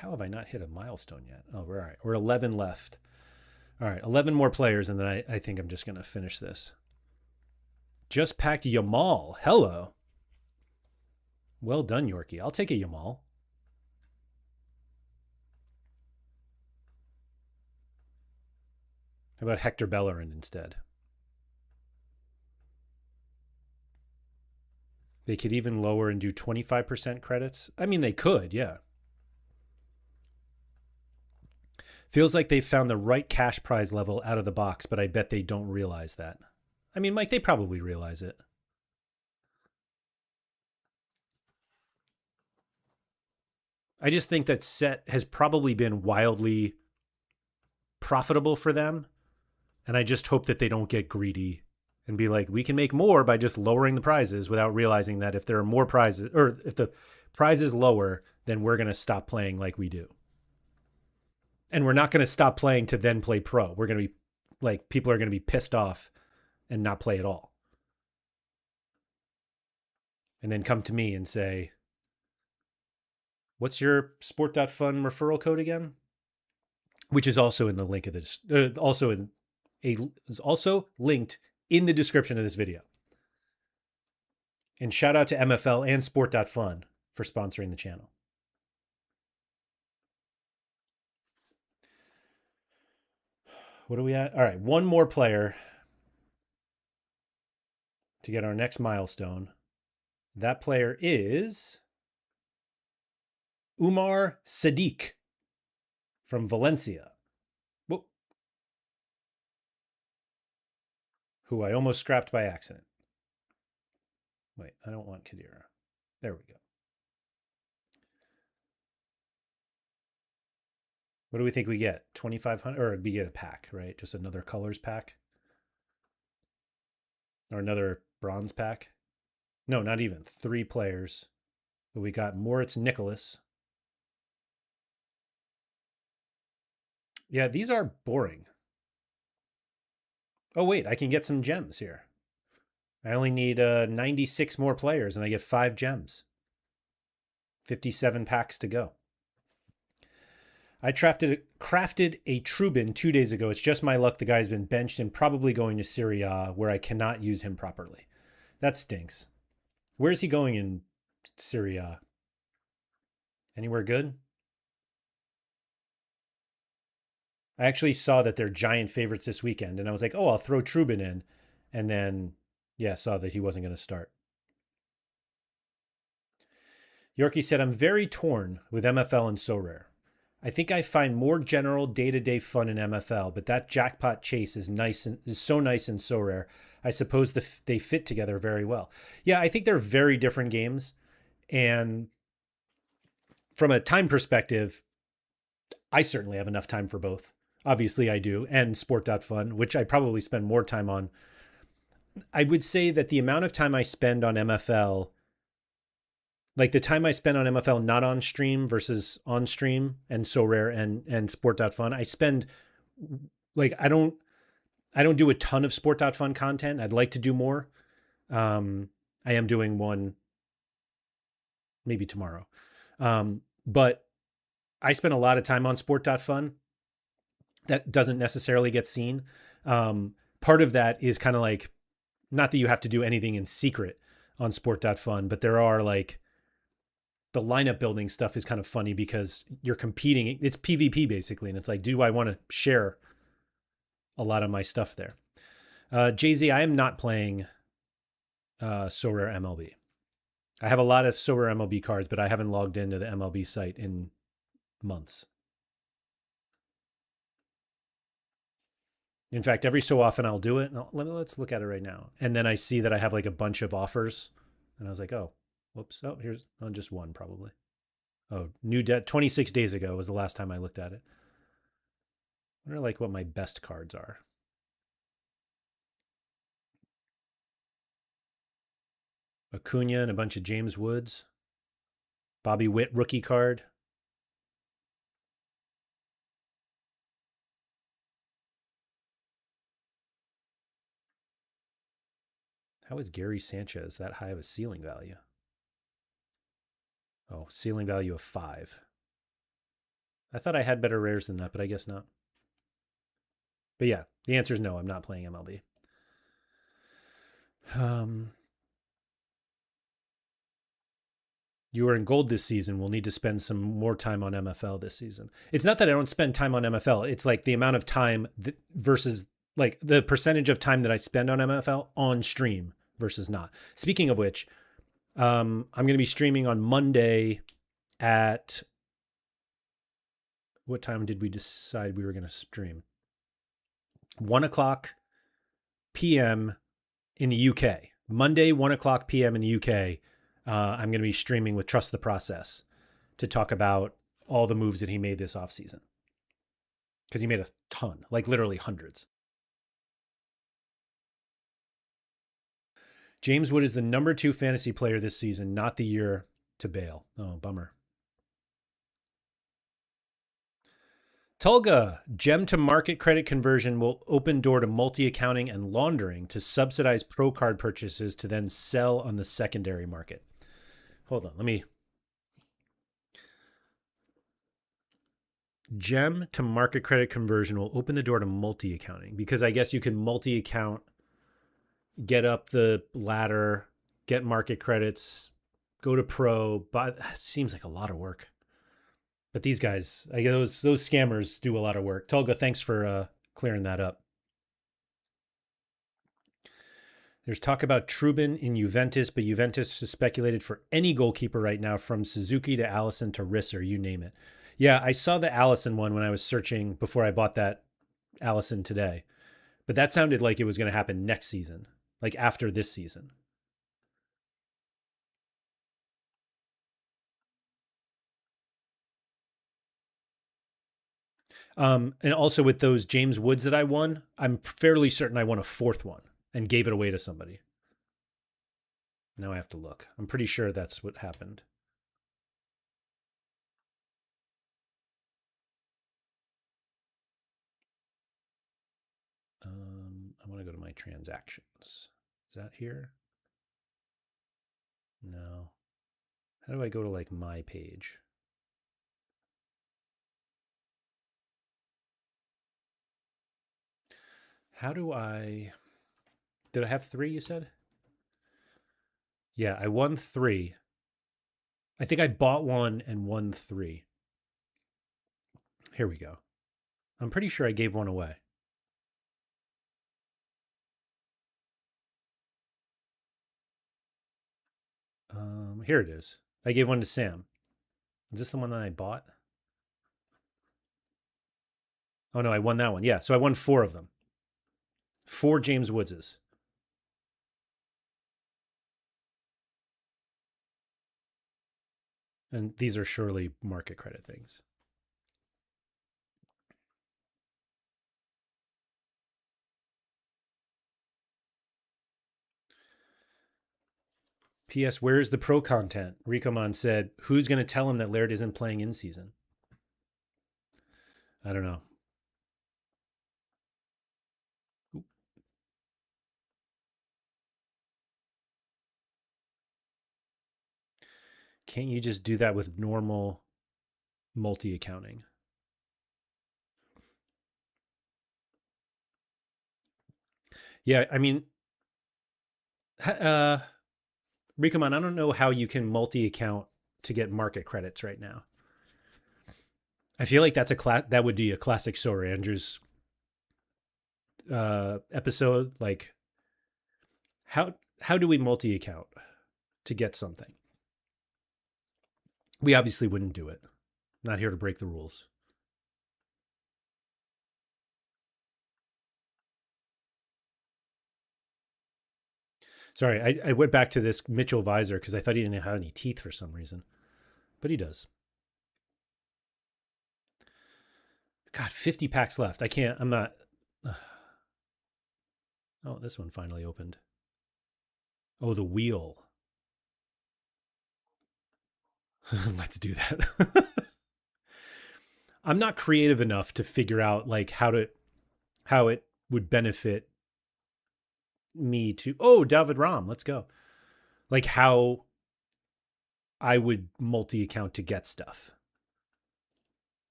How have I not hit a milestone yet? Oh, we're all right. We're 11 left. All right, 11 more players, and then I think I'm just going to finish this. Just packed Yamal. Hello. Well done, Yorkie. I'll take a Yamal. How about Hector Bellerin instead? They could even lower and do 25% credits. I mean, they could, yeah. Feels like they've found the right cash prize level out of the box, but I bet they don't realize that. I mean, Mike, they probably realize it. I just think that set has probably been wildly profitable for them. And I just hope that they don't get greedy and be like, we can make more by just lowering the prizes without realizing that if there are more prizes, or if the prize is lower, then we're going to stop playing like we do. And we're not going to stop playing to then play Pro. We're going to be like, people are going to be pissed off and not play at all. And then come to me and say, what's your sport.fun referral code again? Which is also in the link of this, is also linked in the description of this video. And shout out to MFL and sport.fun for sponsoring the channel. What are we at? All right, one more player to get our next milestone. That player is Umar Sadiq from Valencia. Whoa. Who I almost scrapped by accident. Wait, I don't want Khedira. There we go. What do we think we get? 2,500, or we get a pack, right? Just another colors pack? Or another bronze pack? No, not even. 3 players. But we got Moritz Nicholas. Yeah, these are boring. Oh, wait, I can get some gems here. I only need 96 more players and I get 5 gems. 57 packs to go. I crafted a Trubin 2 days ago. It's just my luck the guy's been benched and probably going to Serie A where I cannot use him properly. That stinks. Where is he going in Serie A? Anywhere good? I actually saw that they're giant favorites this weekend, and I was like, oh, I'll throw Trubin in. And then, yeah, saw that he wasn't going to start. Yorkie said, I'm very torn with MFL and Sorare. I think I find more general day-to-day fun in MFL, but that jackpot chase is nice and is so nice and so rare. I suppose they fit together very well. Yeah, I think they're very different games, and from a time perspective, I certainly have enough time for both. Obviously, I do, and Sport.fun, which I probably spend more time on. I would say that the amount of time I spend on MFL, like the time I spend on MFL not on stream versus on stream and so rare and Sport.fun, I spend like I don't do a ton of Sport.fun content. I'd like to do more. I am doing one maybe tomorrow. But I spend a lot of time on Sport.fun that doesn't necessarily get seen. Part of that is kind of like, not that you have to do anything in secret on Sport.fun, but there are like the lineup building stuff is kind of funny because you're competing. It's PvP basically. And it's like, do I want to share a lot of my stuff there? Jay-Z, I am not playing Sorare MLB. I have a lot of Sorare MLB cards, but I haven't logged into the MLB site in months. In fact, every so often I'll do it. And let's look at it right now. And then I see that I have like a bunch of offers. And I was like, oh, whoops. Oh, here's just one probably. Oh, new debt 26 days ago was the last time I looked at it. I wonder like what my best cards are. Acuna and a bunch of James Woods. Bobby Witt rookie card. How is Gary Sanchez that high of a ceiling value? Oh, ceiling value of 5. I thought I had better rares than that, but I guess not. But yeah, the answer is no. I'm not playing MLB. You are in gold this season. We'll need to spend some more time on MFL this season. It's not that I don't spend time on MFL. It's like the amount of time versus like the percentage of time that I spend on MFL on stream versus not. Speaking of which, I'm going to be streaming on Monday at what time did we decide we were going to stream? 1:00 p.m. in the UK. Monday, 1:00 p.m. in the UK. I'm going to be streaming with Trust the Process to talk about all the moves that he made this offseason. Because he made a ton, like literally hundreds. James Wood is the number 2 fantasy player this season, not the year to bail. Oh, bummer. Tulga, gem to market credit conversion will open door to multi-accounting and laundering to subsidize pro card purchases to then sell on the secondary market. Hold on, let me. Gem to market credit conversion will open the door to multi-accounting because I guess you can multi-account, get up the ladder, get market credits, go to pro, but that seems like a lot of work. But these guys, those scammers do a lot of work. Tolga, thanks for clearing that up. There's talk about Trubin in Juventus, but Juventus is speculated for any goalkeeper right now, from Suzuki to Allison to Risser, you name it. Yeah, I saw the Allison one when I was searching before I bought that Allison today. But that sounded like it was going to happen next season, like after this season. And also with those James Woods that I won, I'm fairly certain I won a 4th one and gave it away to somebody. Now I have to look. I'm pretty sure that's what happened. I want to go to my transactions. Is that here? No. How do I go to like my page? How do I... Did I have 3, you said? Yeah, I won 3. I think I bought 1 and won 3. Here we go. I'm pretty sure I gave 1 away. Here it is. I gave 1 to Sam. Is this the one that I bought? Oh no, I won that one. Yeah, so I won 4 of them. 4 James Woodses. And these are surely market credit things. P.S. Where's the pro content? Ricomon said, who's going to tell him that Laird isn't playing in season? I don't know. Can't you just do that with normal multi accounting? Yeah, I mean, Ricomon, I don't know how you can multi account to get market credits right now. I feel like that would be a classic Sorare Andrews episode. Like, how do we multi account to get something? We obviously wouldn't do it. Not here to break the rules. Sorry, I went back to this Mitchell visor because I thought he didn't have any teeth for some reason, but he does. God, 50 packs left. I can't. I'm not. Oh, this one finally opened. Oh, the wheel. Let's do that. I'm not creative enough to figure out like how it would benefit me to. Oh, David Ram, let's go. Like how I would multi account to get stuff.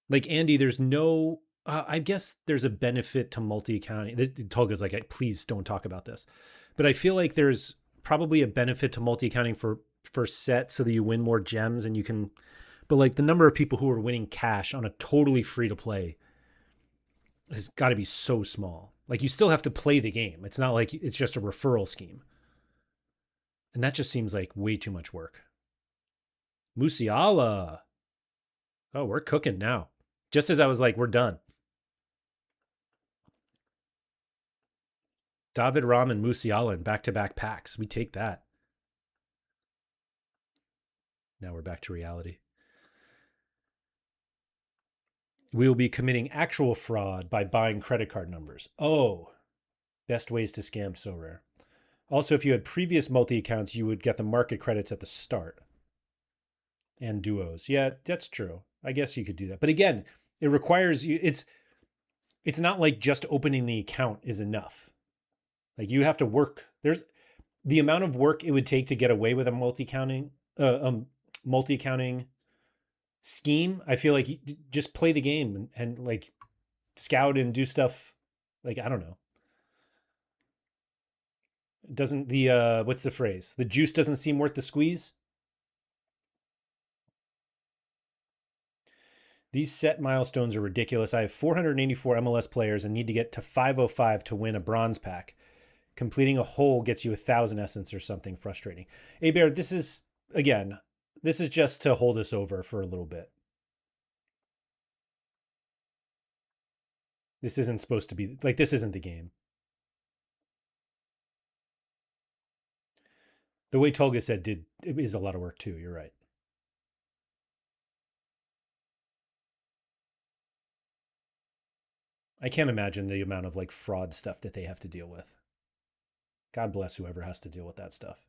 Like Andy, there's no. I guess there's a benefit to multi accounting. Tolga's like, please don't talk about this, but I feel like there's probably a benefit to multi accounting for set so that you win more gems and you can. But like the number of people who are winning cash on a totally free to play has got to be so small. Like you still have to play the game. It's not like it's just a referral scheme. And that just seems like way too much work. Musiala. Oh, we're cooking now. Just as I was like, we're done. David Ram and Musiala in back-to-back packs. We take that. Now we're back to reality. We will be committing actual fraud by buying credit card numbers. Oh, best ways to scam Sorare. Also, if you had previous multi accounts, you would get the market credits at the start. And duos. Yeah, that's true. I guess you could do that. But again, it requires you it's not like just opening the account is enough. Like you have to work. There's the amount of work it would take to get away with a multi accounting scheme. I feel like you just play the game and like scout and do stuff. Like I don't know. Doesn't the what's the phrase? The juice doesn't seem worth the squeeze. These set milestones are ridiculous. I have 484 MLS players and need to get to 505 to win a bronze pack. Completing a hole gets you 1,000 essence or something frustrating. Hey, Bear, this is, again, this is just to hold us over for a little bit. This isn't supposed to be, like, this isn't the game. The way Tolga said it is a lot of work too. You're right. I can't imagine the amount of like fraud stuff that they have to deal with. God bless whoever has to deal with that stuff.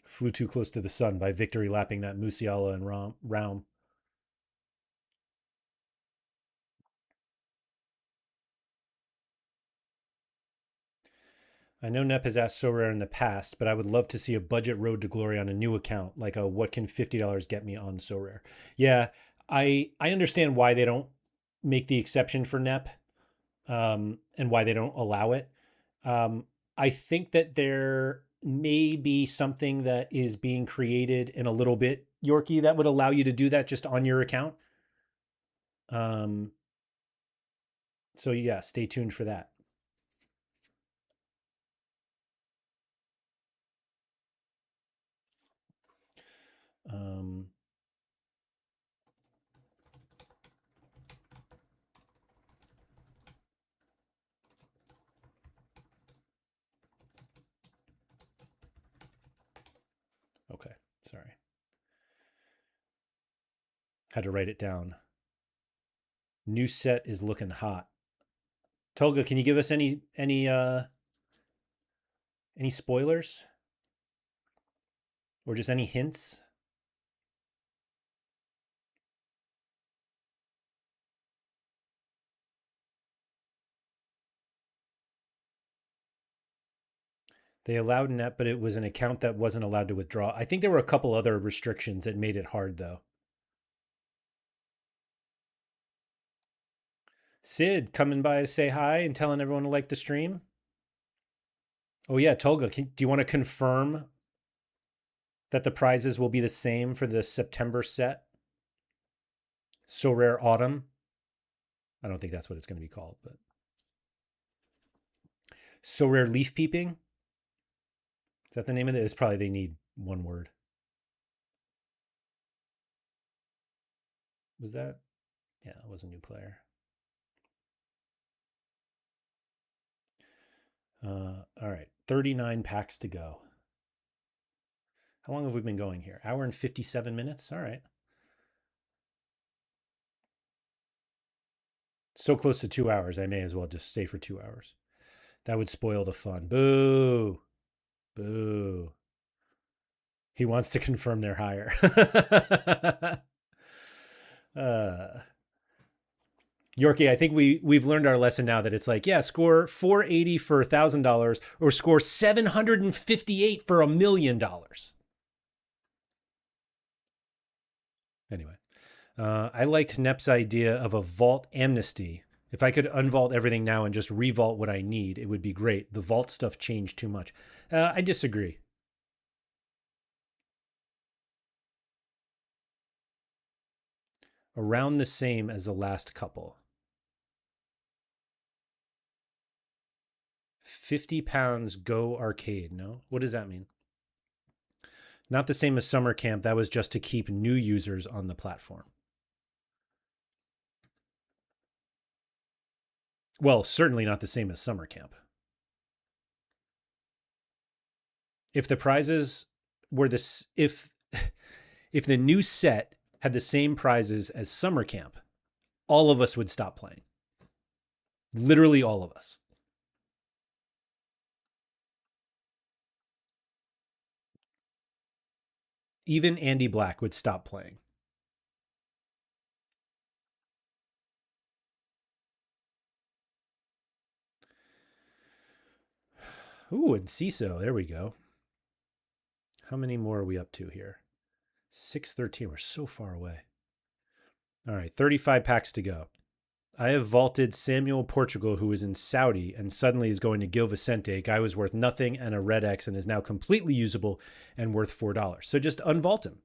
Flew Too Close to the Sun by Victory lapping that Musiala and Raum. I know Nep has asked Sorare in the past, but I would love to see a budget road to glory on a new account, like a what can $50 get me on Sorare. Yeah, I understand why they don't make the exception for Nep, and why they don't allow it. I think that there may be something that is being created in a little bit, Yorkie, that would allow you to do that just on your account. Um, so yeah, stay tuned for that. Okay, sorry. Had to write it down. New set is looking hot. Tolga, can you give us any spoilers? Or just any hints? They allowed net, but it was an account that wasn't allowed to withdraw. I think there were a couple other restrictions that made it hard, though. Sid coming by to say hi and telling everyone to like the stream. Oh yeah, Tolga, do you want to confirm that the prizes will be the same for the September set? Sorare Autumn. I don't think that's what it's going to be called, but Sorare Leaf Peeping. Is that the name of it? It's probably they need one word. Was that? Yeah, it was a new player. All right, 39 packs to go. How long have we been going here? Hour and 57 minutes? All right. So close to 2 hours, I may as well just stay for 2 hours. That would spoil the fun. Boo. Boo. He wants to confirm they're higher. Yorkie, I think we've learned our lesson now that it's like, yeah, score 480 for $1,000 or score 758 for $1 million. Anyway, I liked Nep's idea of a vault amnesty. If I could unvault everything now and just revault what I need, it would be great. The vault stuff changed too much. I disagree. Around the same as the last couple. 50 pounds go arcade. No? What does that mean? Not the same as summer camp. That was just to keep new users on the platform. Well, certainly not the same as summer camp. If the prizes were this, if the new set had the same prizes as summer camp, all of us would stop playing. Literally all of us. Even Andy Black would stop playing. Ooh, and CISO. There we go. How many more are we up to here? 613. We're so far away. All right, 35 packs to go. I have vaulted Samuel Portugal, who is in Saudi and suddenly is going to Gil Vicente. A guy was worth nothing and a red X and is now completely usable and worth $4. So just unvault him.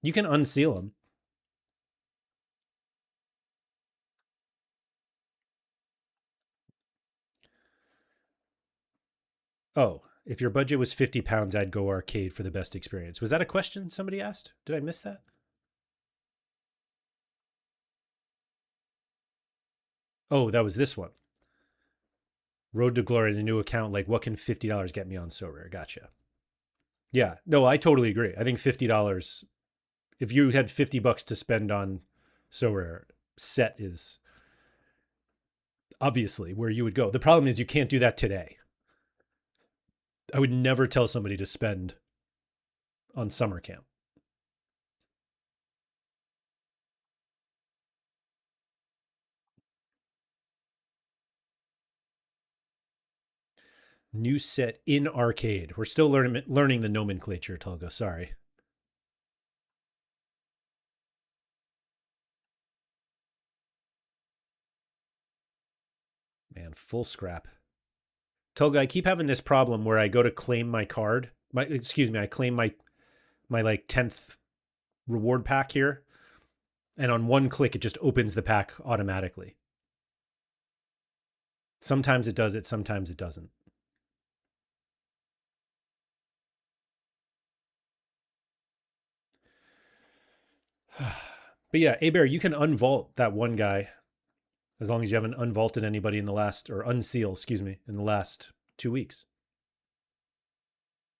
You can unseal him. Oh, if your budget was 50 pounds, I'd go arcade for the best experience. Was that a question somebody asked? Did I miss that? Oh, that was this one. Road to Glory, the new account. Like, what can $50 get me on Sorare? Gotcha. Yeah, no, I totally agree. I think $50, if you had $50 to spend on Sorare, set is obviously where you would go. The problem is you can't do that today. I would never tell somebody to spend on summer camp. New set in arcade. We're still learning the nomenclature, Tolga. Sorry. Man, full scrap. Tolga, I keep having this problem where I go to claim my card. I claim my like 10th reward pack here. And on one click, it just opens the pack automatically. Sometimes it does it, sometimes it doesn't. But yeah, Bear, you can unvault that one guy as long as you haven't unvaulted anybody in the last, or unseal, excuse me, in the last 2 weeks.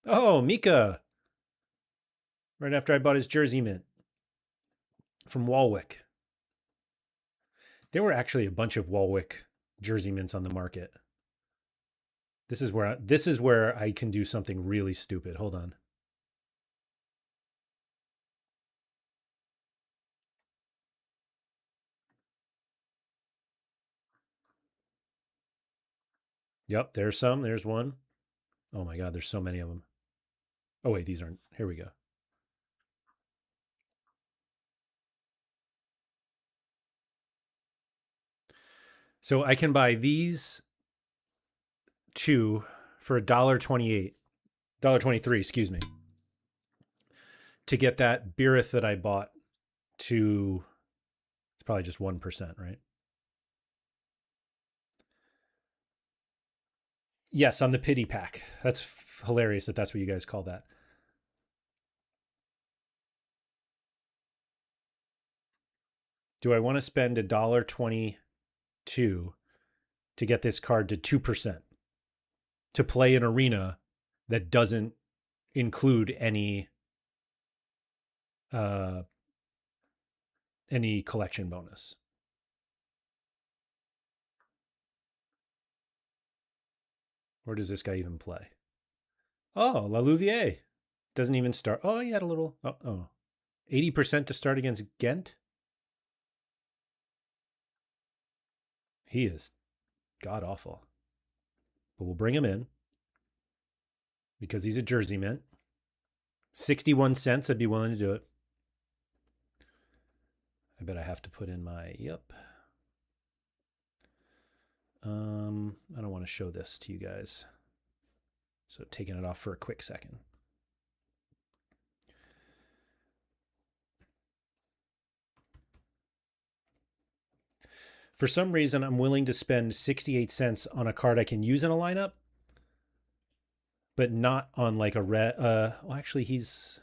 Oh, Mika. Right after I bought his jersey mint from Walwick. There were actually a bunch of Walwick jersey mints on the market. This is where I can do something really stupid. Hold on. Yep, there's some. There's one. Oh my God, there's so many of them. Oh wait, these aren't. Here we go. So I can buy these two for $1.28, $1.23, excuse me, to get that Beerith that I bought to, it's probably just 1%, right? Yes, on the pity pack. That's hilarious that that's what you guys call that. Do I want to spend $1.22 to get this card to 2% to play an arena that doesn't include any collection bonus? Where does this guy even play? Oh, La Louvier doesn't even start. Oh, he had a little. 80% to start against Ghent. He is god awful. But we'll bring him in because he's a jersey mint. 61 cents, I'd be willing to do it. I bet I have to put in my, yep. I don't want to show this to you guys. So taking it off for a quick second. For some reason, I'm willing to spend 68 cents on a card I can use in a lineup, but not on like a red. Well, actually, he's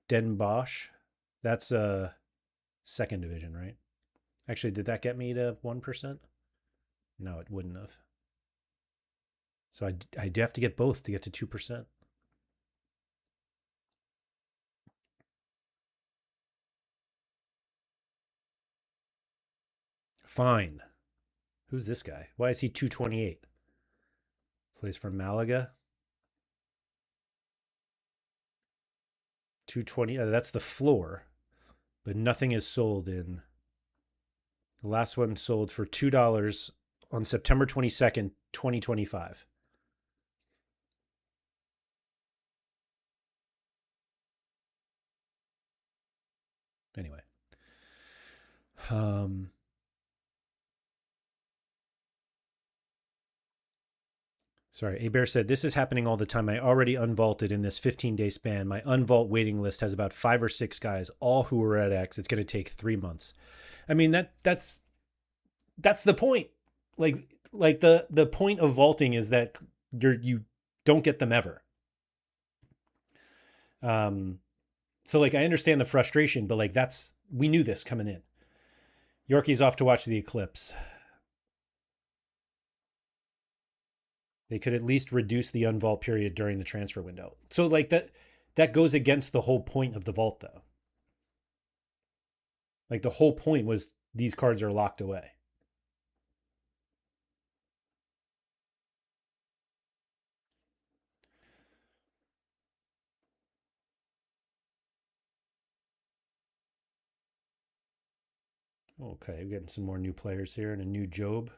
Den Bosch. That's a second division, right? Actually, did that get me to 1%? No, it wouldn't have. So I'd have to get both to get to 2%. Fine. Who's this guy? Why is he 228? Plays for Malaga. 220. That's the floor, but nothing is sold in. The last one sold for $2 on September 22nd, 2025. Anyway. Sorry, Bear said, this is happening all the time. I already unvaulted in this 15-day span. My unvault waiting list has about 5 or 6 guys, all who were at X. It's going to take 3 months. I mean, that's the point. Like the point of vaulting is that you don't get them ever. So like I understand the frustration, but like we knew this coming in. Yorkie's off to watch the eclipse. They could at least reduce the unvault period during the transfer window. So like that goes against the whole point of the vault though. Like the whole point was these cards are locked away. Okay, we're getting some more new players here and a new Job.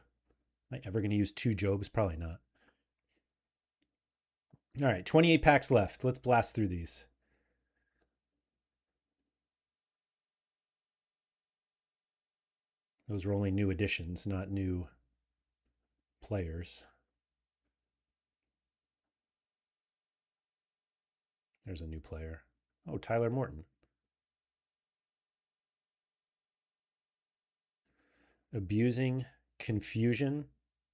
Am I ever going to use 2 Jobs? Probably not. All right, 28 packs left. Let's blast through these. Those were only new additions, not new players. There's a new player. Oh, Tyler Morton. Abusing confusion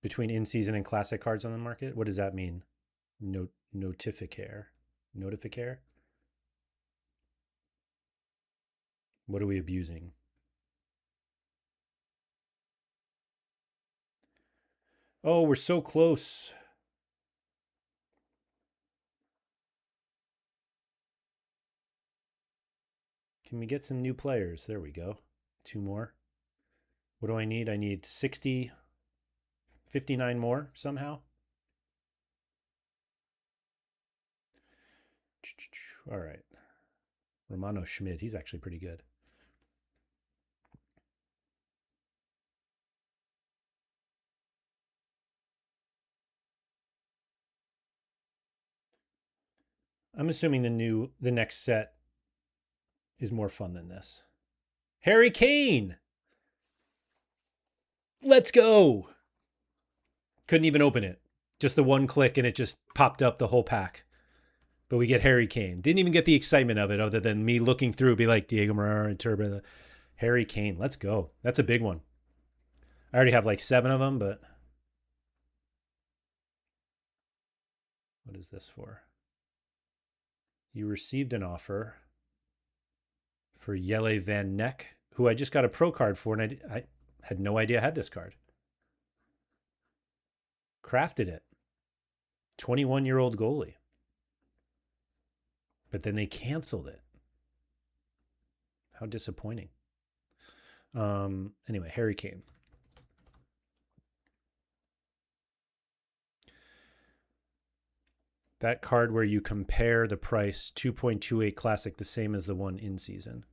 between in-season and classic cards on the market. What does that mean? Notificare. What are we abusing? Oh, we're so close. Can we get some new players? There we go. 2 more. What do I need? I need 60, 59 more somehow. All right. Romano Schmidt, he's actually pretty good. I'm assuming the next set is more fun than this. Harry Kane. Let's go. Couldn't even open it. Just the one click and it just popped up the whole pack. But we get Harry Kane. Didn't even get the excitement of it other than me looking through, be like Diego Moreira and Turbo. Harry Kane. Let's go. That's a big one. I already have like 7 of them, but what is this for? You received an offer for Jelle Van Neck, who I just got a pro card for, and I had no idea I had this card. Crafted it. 21-year-old goalie. But then they canceled it. How disappointing. Anyway, Harry Kane. That card where you compare the price, 2.28 classic, the same as the one in season.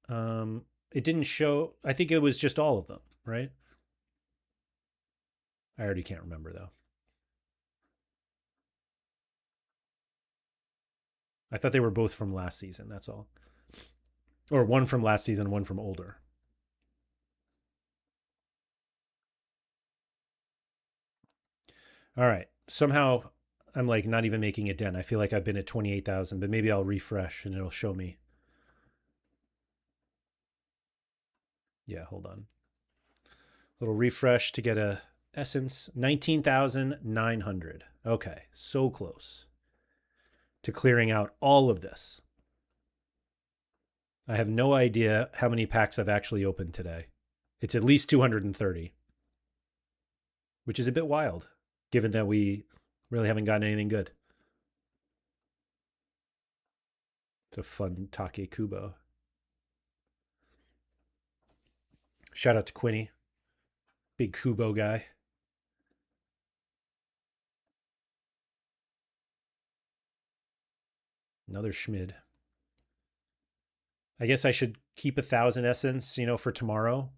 It didn't show. I think it was just all of them, right? I already can't remember though. I thought they were both from last season. That's all. Or one from last season, one from older. All right. Somehow I'm like not even making a dent. I feel like I've been at 28,000, but maybe I'll refresh and it'll show me. Yeah, hold on. Little refresh to get a essence. 19,900. Okay, so close to clearing out all of this. I have no idea how many packs I've actually opened today. It's at least 230, which is a bit wild, given that we really haven't gotten anything good. It's a fun Take Kubo. Shout out to Quinny. Big Kubo guy. Another Schmid. I guess I should keep 1,000 essence, for tomorrow.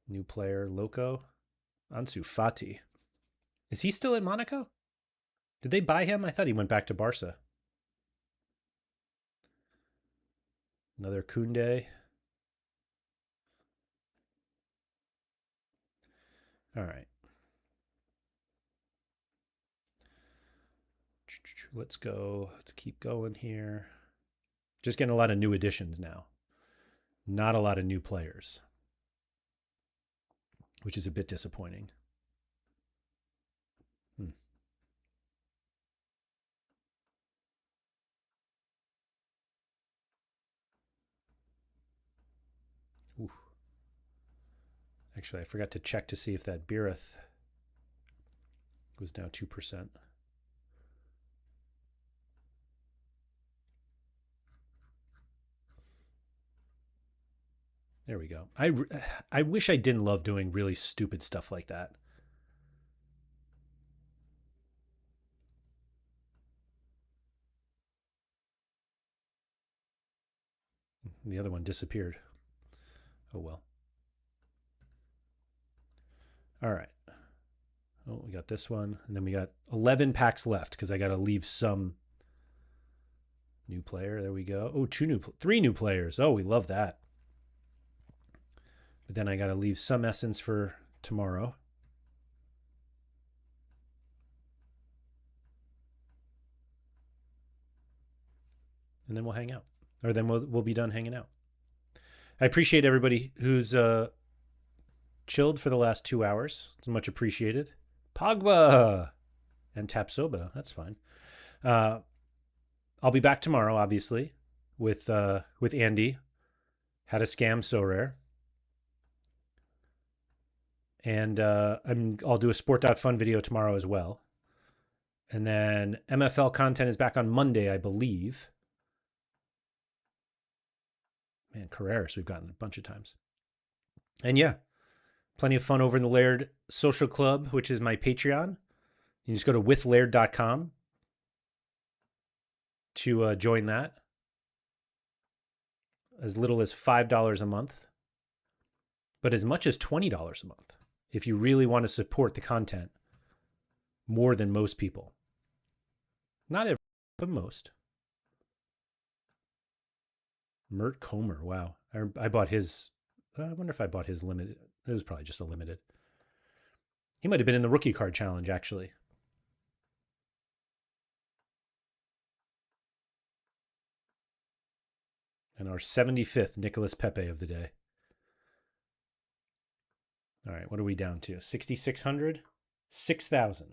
New player, Loco. Ansu Fati. Is he still at Monaco? Did they buy him? I thought he went back to Barca. Another Koundé. All right. Let's go. Let's keep going here. Just getting a lot of new additions now. Not a lot of new players, which is a bit disappointing. Ooh. Actually, I forgot to check to see if that Beereth was now 2%. There we go. I wish I didn't love doing really stupid stuff like that. The other one disappeared. Oh, well. All right. Oh, we got this one. And then we got 11 packs left because I got to leave some new player. There we go. Oh, 3 new players. Oh, we love that. But then I got to leave some essence for tomorrow. And then we'll hang out. Or then we'll be done hanging out. I appreciate everybody who's chilled for the last 2 hours. It's much appreciated. Pogba and Tapsoba. That's fine. I'll be back tomorrow, obviously, with Andy. How to scam Sorare. And I'll do a sport.fun video tomorrow as well. And then MFL content is back on Monday, I believe. Man, Carreras, we've gotten a bunch of times. And yeah, plenty of fun over in the Laird Social Club, which is my Patreon. You just go to withlaird.com to join that. As little as $5 a month, but as much as $20 a month if you really want to support the content more than most people. Not every, but most. Mert Comer, wow. I bought his, I wonder if I bought his limited. It was probably just a limited. He might have been in the rookie card challenge, actually. And our 75th Nicholas Pepe of the day. All right, what are we down to? 6,600? 6,000.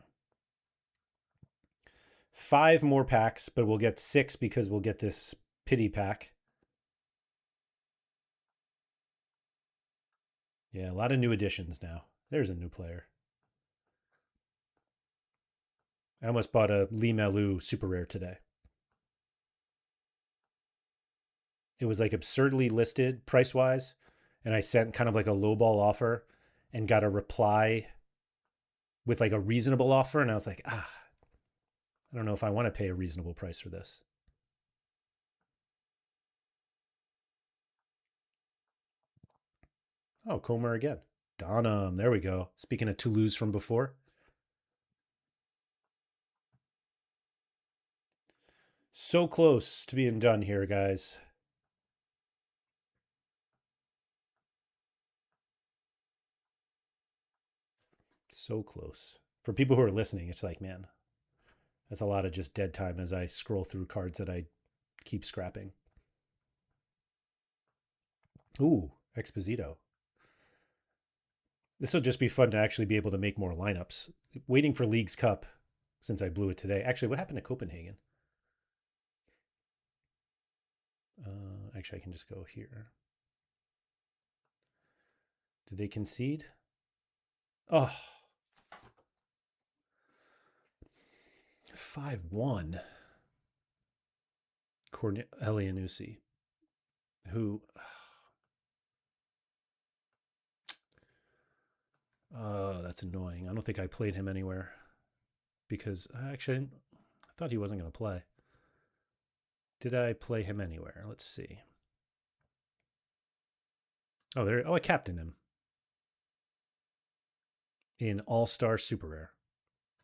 5 more packs, but we'll get 6 because we'll get this pity pack. Yeah, a lot of new additions now. There's a new player. I almost bought a Lee Melu super rare today. It was like absurdly listed price-wise, and I sent kind of like a lowball offer and got a reply with like a reasonable offer, and I was like, I don't know if I want to pay a reasonable price for this. Oh, Comer again. Donham, there we go. Speaking of Toulouse from before. So close to being done here, guys. So close. For people who are listening, it's like, man, that's a lot of just dead time as I scroll through cards that I keep scrapping. Ooh, Exposito. This will just be fun to actually be able to make more lineups. Waiting for League's Cup since I blew it today. Actually, what happened to Copenhagen? Actually, I can just go here. Did they concede? Oh. 5-1. Elianusi, who... Oh, that's annoying. I don't think I played him anywhere because actually I thought he wasn't going to play. Did I play him anywhere? Let's see. Oh, there. Oh, I captained him in All-Star Super Rare.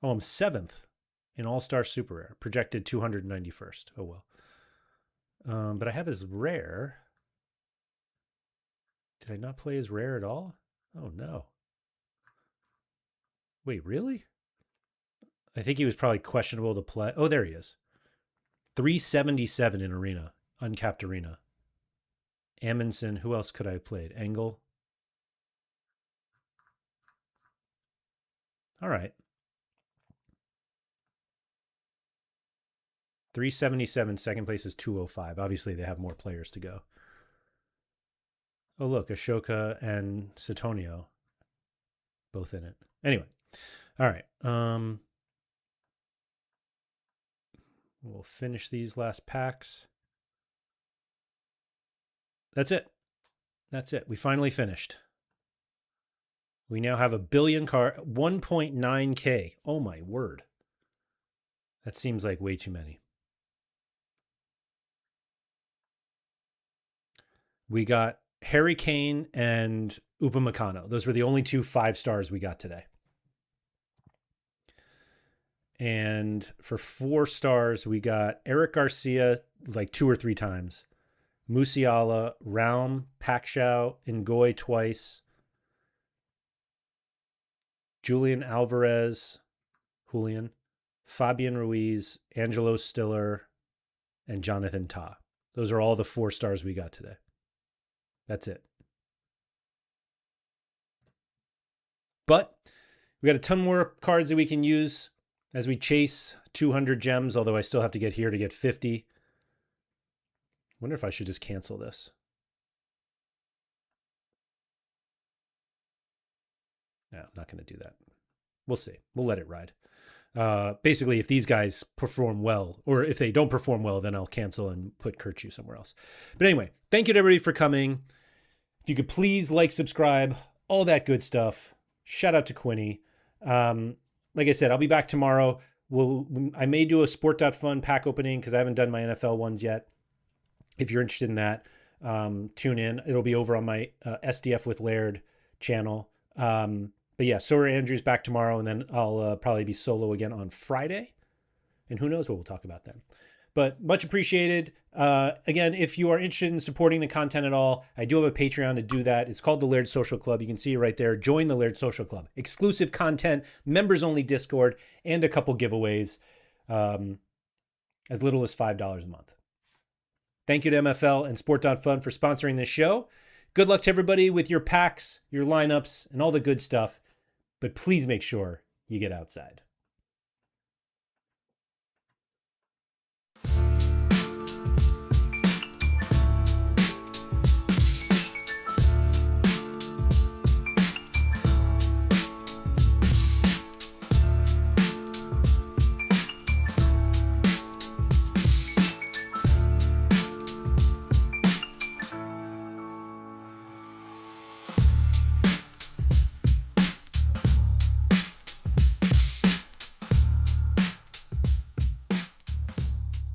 Oh, I'm 7th in All-Star Super Rare, projected 291st. Oh well. But I have his rare. Did I not play his rare at all? Oh no. Wait, really? I think he was probably questionable to play. Oh, there he is. 377 in Arena, uncapped Arena. Amundsen, who else could I have played? Engel. All right. 377, second place is 205. Obviously, they have more players to go. Oh, look, Ashoka and Sutonio, both in it. Anyway, all right. We'll finish these last packs. That's it. That's it. We finally finished. We now have a billion 1.9K. Oh my word. That seems like way too many. We got Harry Kane and Upamecano. Those were the only 2 5 stars we got today. And for 4 stars, we got Eric Garcia like 2 or 3 times. Musiala, Raum, Pacquiao, Ngoy twice. Julian Alvarez, Fabian Ruiz, Angelo Stiller, and Jonathan Tah. Those are all the 4 stars we got today. That's it. But we got a ton more cards that we can use as we chase 200 gems, although I still have to get here to get 50. Wonder if I should just cancel this. No, I'm not going to do that. We'll see. We'll let it ride. Basically, if these guys perform well, or if they don't perform well, then I'll cancel and put Kirchu somewhere else. But anyway, thank you to everybody for coming. If you could please like, subscribe, all that good stuff. Shout out to Quinny. Like I said, I'll be back tomorrow. I may do a Sport.fun pack opening because I haven't done my NFL ones yet. If you're interested in that, tune in. It'll be over on my SDF with Laird channel. But yeah, Sorare Andrew's back tomorrow, and then I'll probably be solo again on Friday. And who knows what we'll talk about then. But much appreciated. Again, if you are interested in supporting the content at all, I do have a Patreon to do that. It's called the Laird Social Club. You can see it right there. Join the Laird Social Club. Exclusive content, members-only Discord, and a couple giveaways as little as $5 a month. Thank you to MFL and Sport.fun for sponsoring this show. Good luck to everybody with your packs, your lineups, and all the good stuff. But please make sure you get outside.